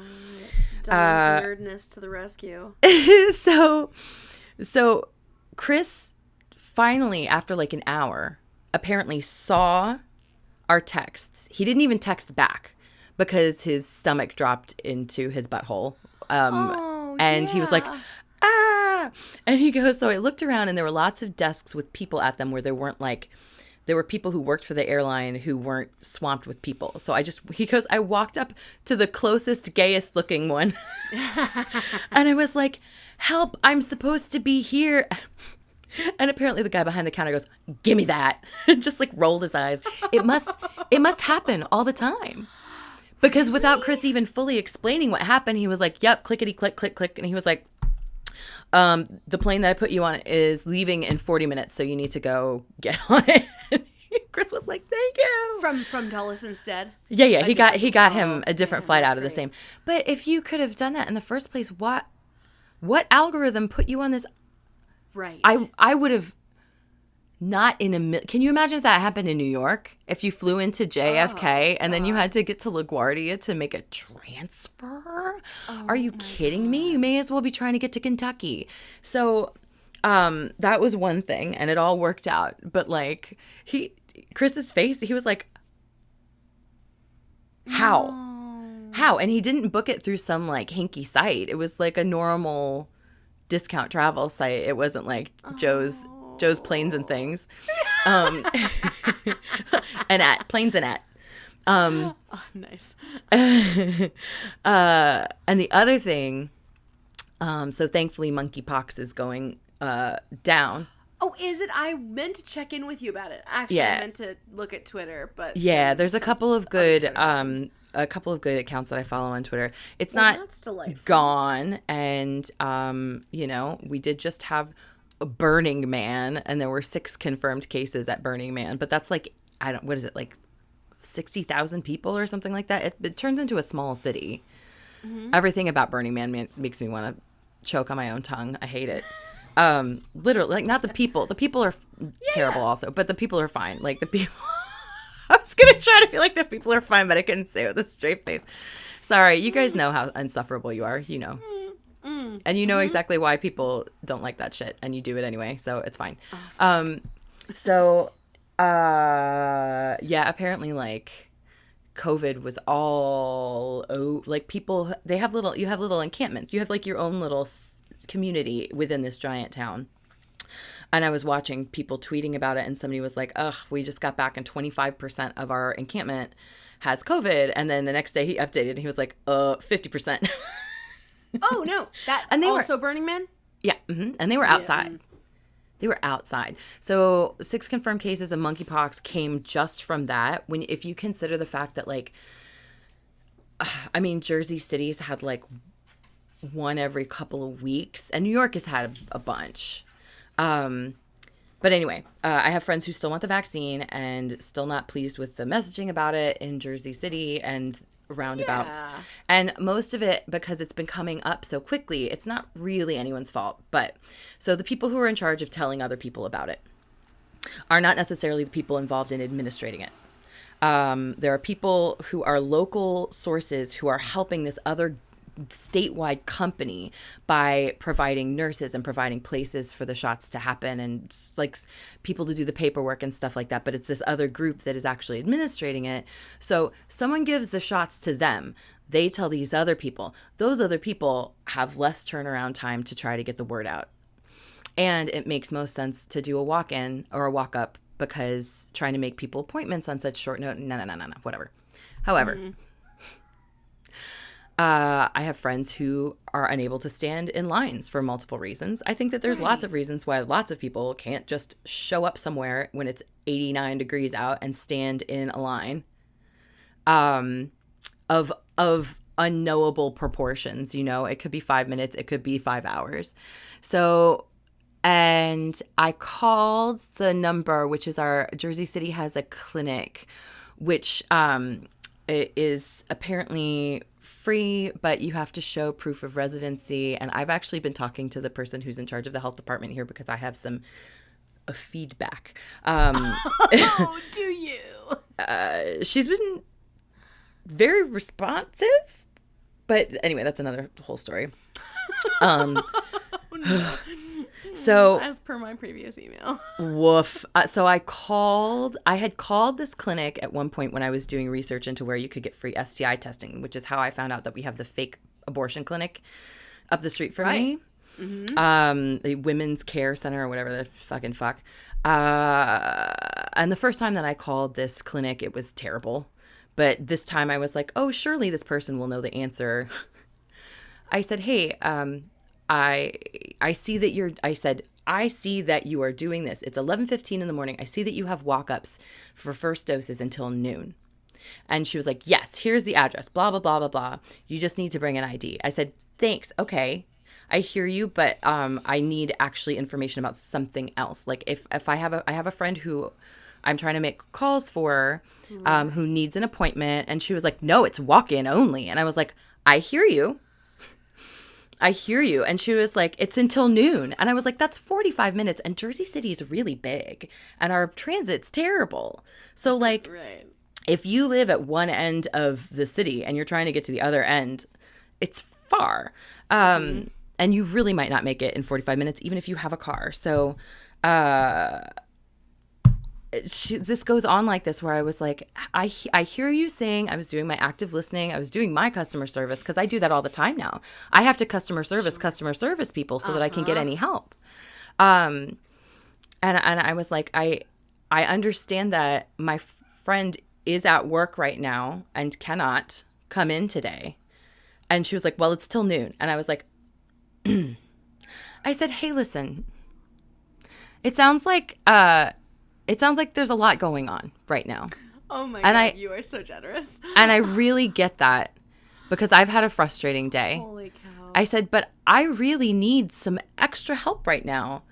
Don's nerdness to the rescue. So Chris finally, after like an hour, apparently saw our texts. He didn't even text back because his stomach dropped into his butthole. And he was like, ah, and he goes, so I looked around and there were lots of desks with people at them where there were people who worked for the airline who weren't swamped with people. So he goes, I walked up to the closest, gayest looking one. And I was like, help, I'm supposed to be here. And apparently the guy behind the counter goes, give me that. Just like rolled his eyes. It must happen all the time. Because without Chris even fully explaining what happened, he was like, yep, clickety click, click, click. And he was like, the plane that I put you on is leaving in 40 minutes, so you need to go get on it. Chris was like, thank you. From Dulles instead? Yeah. He got him a different flight out of the same. But if you could have done that in the first place, what algorithm put you on this? Right. I would have not in a can you imagine if that happened in New York? If you flew into JFK and then you had to get to LaGuardia to make a transfer? Are you kidding me? You may as well be trying to get to Kentucky. So that was one thing and it all worked out. But like Chris's face, he was like, how? No. How? And he didn't book it through some like hinky site. It was like a normal discount travel site. It wasn't like Joe's Planes and Things. And at Planes and at. Nice. And the other thing, so thankfully monkeypox is going down. Oh, is it? I meant to check in with you about it. Actually, I meant to look at Twitter, but yeah, there's a couple of good accounts that I follow on Twitter. It's not gone, and we did just have a Burning Man, and there were 6 confirmed cases at Burning Man, but that's like what is it, like 60,000 people or something like that? It turns into a small city. Mm-hmm. Everything about Burning Man makes me want to choke on my own tongue. I hate it. Literally, like not the people. The people are terrible also, but the people are fine. Like the people. I was gonna try to feel like the people are fine, but I couldn't say it with a straight face. Sorry, you guys know how insufferable you are. You know. And you know exactly why people don't like that shit, and you do it anyway, so it's fine. Apparently, like, COVID was all like people. You have little encampments. You have like your own little community within this giant town. And I was watching people tweeting about it, and somebody was like, "Ugh, we just got back, and 25% of our encampment has COVID." And then the next day he updated, and he was like, 50%. Oh no! And they also Burning Man? Yeah, and they were outside. Yeah. They were outside. So 6 confirmed cases of monkeypox came just from that. If you consider the fact that Jersey City's had like one every couple of weeks, and New York has had a bunch. But anyway, I have friends who still want the vaccine and still not pleased with the messaging about it in Jersey City and roundabouts. Yeah. And most of it, because it's been coming up so quickly, it's not really anyone's fault. But so the people who are in charge of telling other people about it are not necessarily the people involved in administrating it. There are people who are local sources who are helping this other statewide company by providing nurses and providing places for the shots to happen and like people to do the paperwork and stuff like that. But it's this other group that is actually administrating it. So someone gives the shots to them. They tell these other people. Those other people have less turnaround time to try to get the word out. And it makes most sense to do a walk-in or a walk-up because trying to make people appointments on such short note, no, whatever. However, I have friends who are unable to stand in lines for multiple reasons. I think that there's lots of reasons why lots of people can't just show up somewhere when it's 89 degrees out and stand in a line of unknowable proportions. You know, it could be 5 minutes, it could be 5 hours. So, and I called the number, which is our Jersey City has a clinic, which it is apparently free, but you have to show proof of residency. And I've actually been talking to the person who's in charge of the health department here because I have some feedback. Oh, do you? She's been very responsive, but anyway, that's another whole story. Oh, no. So as per my previous email. Woof. So I had called this clinic at one point when I was doing research into where you could get free STI testing, which is how I found out that we have the fake abortion clinic up the street from me. Mm-hmm. The Women's Care Center or whatever the fucking fuck. And the first time that I called this clinic, it was terrible. But this time I was like, oh, surely this person will know the answer. I said, hey, I see that you are doing this. It's 11:15 in the morning. I see that you have walk-ups for first doses until noon. And she was like, yes, here's the address, blah, blah, blah, blah, blah. You just need to bring an ID. I said, thanks. Okay. I hear you, but I need actually information about something else. Like if I have a friend who I'm trying to make calls for, who needs an appointment. And she was like, no, it's walk-in only. And I was like, I hear you. And she was like, it's until noon. And I was like, that's 45 minutes. And Jersey City is really big. And our transit's terrible. So like, if you live at one end of the city and you're trying to get to the other end, it's far. And you really might not make it in 45 minutes, even if you have a car. So this goes on like this where I was like, I hear you saying. I was doing my active listening. I was doing my customer service because I do that all the time now. I have to customer service people so that I can get any help. And I was like, I understand that my friend is at work right now and cannot come in today. And she was like, well, it's till noon. And I was like, I said, hey, listen, it sounds like there's a lot going on right now. Oh my God, you are so generous. And I really get that because I've had a frustrating day. Holy cow. I said, but I really need some extra help right now.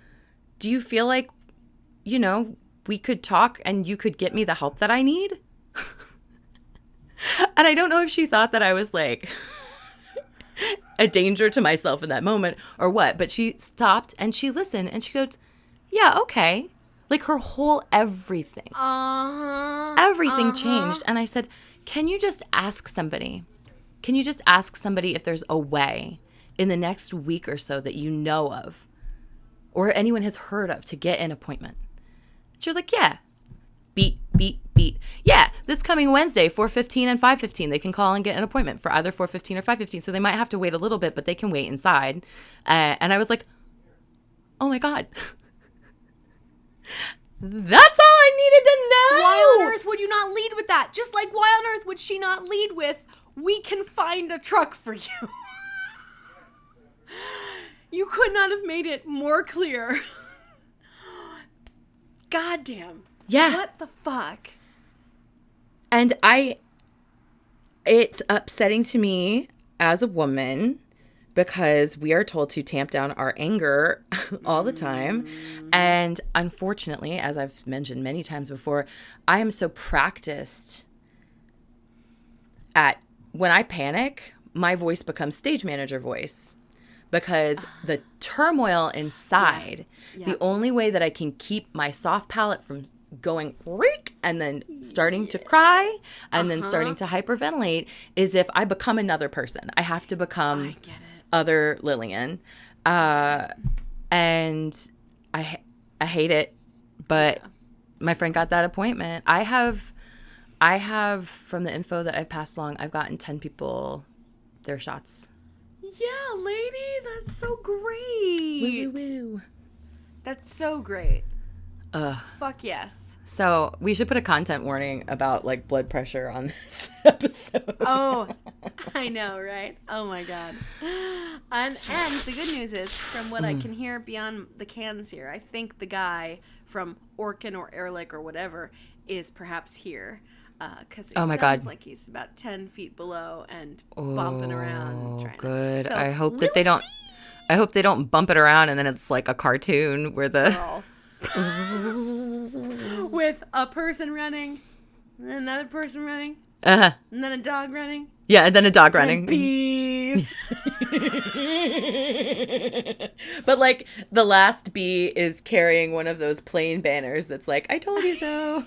Do you feel like, we could talk and you could get me the help that I need? And I don't know if she thought that I was like a danger to myself in that moment or what, but she stopped and she listened and she goes, yeah, okay. Like her whole everything. Everything changed. And I said, can you just ask somebody if there's a way in the next week or so that you know of or anyone has heard of to get an appointment? She was like, yeah. Beat. Yeah, this coming Wednesday, 4:15 and 5:15, they can call and get an appointment for either 4:15 or 5:15. So they might have to wait a little bit, but they can wait inside. And I was like, oh my God. That's all I needed to know. Why on earth would you not lead with that? Just like why on earth would she not lead with, we can find a truck for you? You could not have made it more clear. Goddamn. Yeah. What the fuck? And it's upsetting to me as a woman because we are told to tamp down our anger all the time. And unfortunately, as I've mentioned many times before, I am so practiced at when I panic, my voice becomes stage manager voice because the turmoil inside, the only way that I can keep my soft palate from going reek and then starting to cry and then starting to hyperventilate is if I become another person. I have to become other Lillian. And I hate it, but my friend got that appointment. I have from the info that I've passed along, I've gotten 10 people their shots. Yeah, lady, that's so great. Woo, woo, woo. That's so great. Fuck yes. So we should put a content warning about like blood pressure on this episode. Oh, I know, right? Oh my God. And the good news is, from what I can hear beyond the cans here, I think the guy from Orkin or Ehrlich or whatever is perhaps here. Because it sounds like he's about 10 feet below and bumping around. Good. So I hope that they don't. I hope they don't bump it around and then it's like a cartoon where the with a person running, and another person running, and then a dog running. Yeah, and then a dog running. And bees. But like the last bee is carrying one of those plain banners that's like, "I told you so."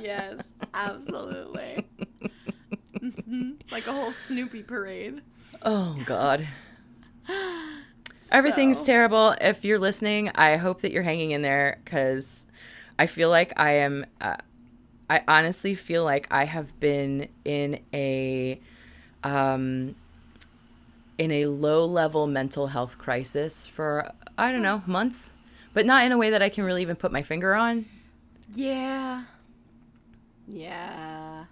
Yes, absolutely. Like a whole Snoopy parade. Oh, God. Everything's terrible. If you're listening, I hope that you're hanging in there because I feel like I am... I honestly feel like I have been in a low-level mental health crisis for, I don't know, months. But not in a way that I can really even put my finger on. Yeah. Yeah.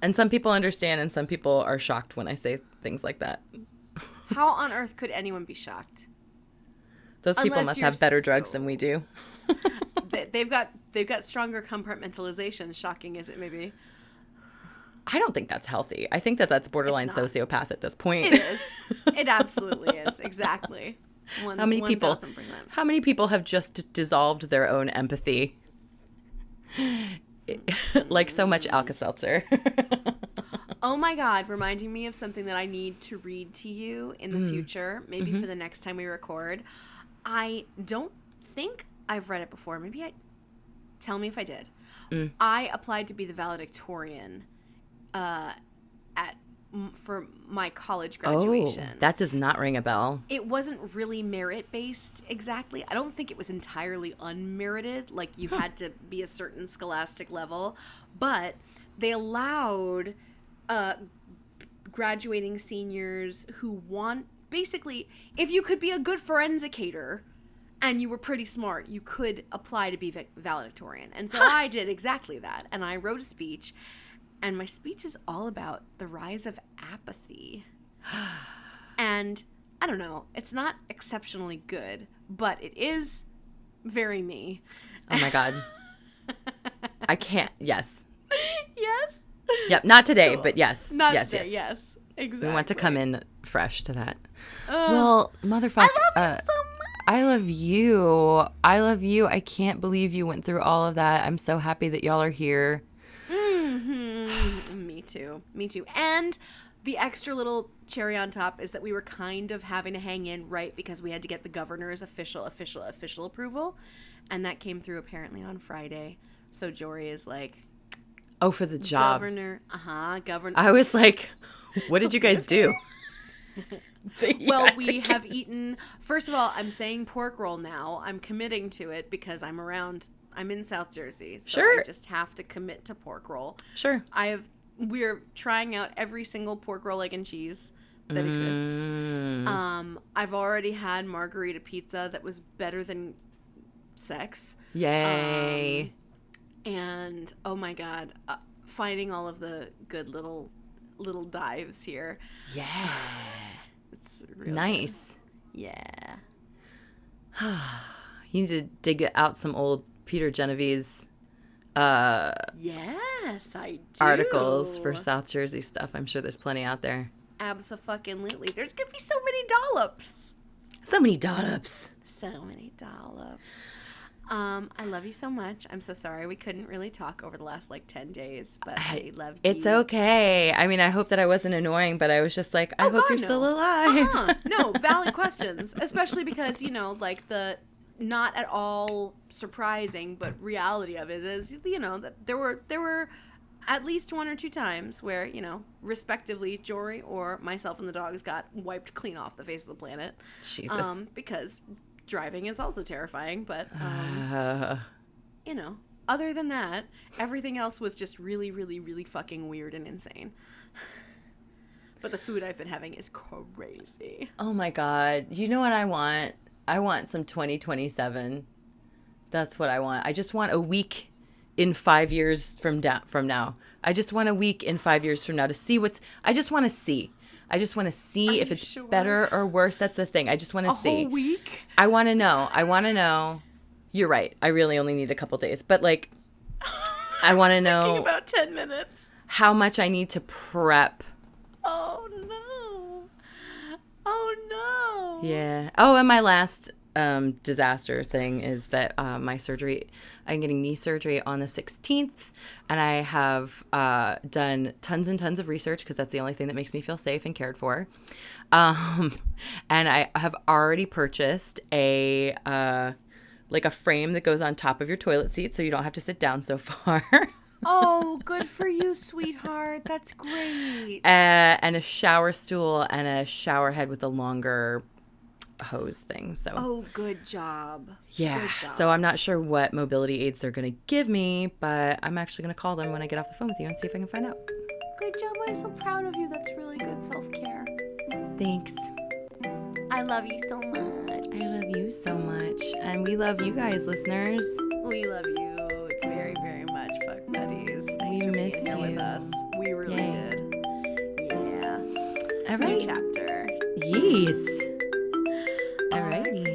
And some people understand and some people are shocked when I say things like that. How on earth could anyone be shocked? Those people must have better drugs than we do. They've got stronger compartmentalization, shocking as it may be. I don't think that's healthy. I think that's borderline sociopath at this point. It is. It absolutely is. Exactly. How many people have just dissolved their own empathy? Like so much Alka-Seltzer. Oh my God, reminding me of something that I need to read to you in the future, maybe for the next time we record. I don't think I've read it before. Tell me if I did. I applied to be the valedictorian for my college graduation. Oh, that does not ring a bell. It wasn't really merit-based exactly. I don't think it was entirely unmerited, like you had to be a certain scholastic level, but they allowed graduating seniors who want, basically, if you could be a good forensicator and you were pretty smart, you could apply to be valedictorian. And so I did exactly that, and I wrote a speech. And my speech is all about the rise of apathy. And I don't know, it's not exceptionally good, but it is very me. Oh my God. I can't. Yes. Yes? Yep. Not today, Cool. But yes. Not yes, today, yes. Exactly. We want to come in fresh to that. Well, motherfucker. I love you so much. I love you. I love you. I can't believe you went through all of that. I'm so happy that y'all are here. Me too. Me too. And the extra little cherry on top is that we were kind of having to hang in, right, because we had to get the governor's official approval, and that came through apparently on Friday. So Jory is like, oh, for the job. Governor. I was like, what did you guys do? Well, we have eaten, first of all, I'm saying pork roll now. I'm committing to it because I'm in South Jersey. So sure. I just have to commit to pork roll. Sure. We're trying out every single pork roll, egg, and cheese that exists. I've already had margarita pizza that was better than sex. Yay. And oh my God, finding all of the good little dives here. Yeah. It's real nice. Good. Yeah. You need to dig out some old Peter Genevieve's yes, I do. articles for South Jersey stuff. I'm sure there's plenty out there. Abso-fucking-lutely. There's gonna be so many dollops. So many dollops. So many dollops. I love you so much. I'm so sorry we couldn't really talk over the last 10 days, but I love you. It's okay. I mean, I hope that I wasn't annoying, but I was just like, I hope you're still alive. No, valid questions, especially because, not at all surprising, but reality of it is, you know, that there were at least 1 or 2 times where, you know, respectively, Jory or myself and the dogs got wiped clean off the face of the planet. Jesus. Because driving is also terrifying, but, you know, other than that, everything else was just really, really, really fucking weird and insane. But the food I've been having is crazy. Oh my God. You know what I want? I want some 2027. That's what I want. I just want a week in 5 years from now. I just want a week in 5 years from now to see I just want to see. I just want to see if it's better or worse. That's the thing. I just want to see. A whole week? I want to know. You're right. I really only need a couple days. But, like, I want to know about 10 minutes. How much I need to prep. Oh, no. Oh, no. Yeah. Oh, and my last disaster thing is that my surgery, I'm getting knee surgery on the 16th, and I have done tons and tons of research because that's the only thing that makes me feel safe and cared for. And I have already purchased a frame that goes on top of your toilet seat so you don't have to sit down so far. Oh, good for you, sweetheart. That's great. And a shower stool and a shower head with a longer hose thing. So good job. Yeah. Good job. So I'm not sure what mobility aids they're going to give me, but I'm actually going to call them when I get off the phone with you and see if I can find out. Good job. I'm so proud of you. That's really good self-care. Thanks. I love you so much. I love you so much. And we love you guys, listeners. We love you very, very much, fuck buddies. Thanks for being here with us. We really did. Yeah. All right. New chapter. Yes. Alrighty.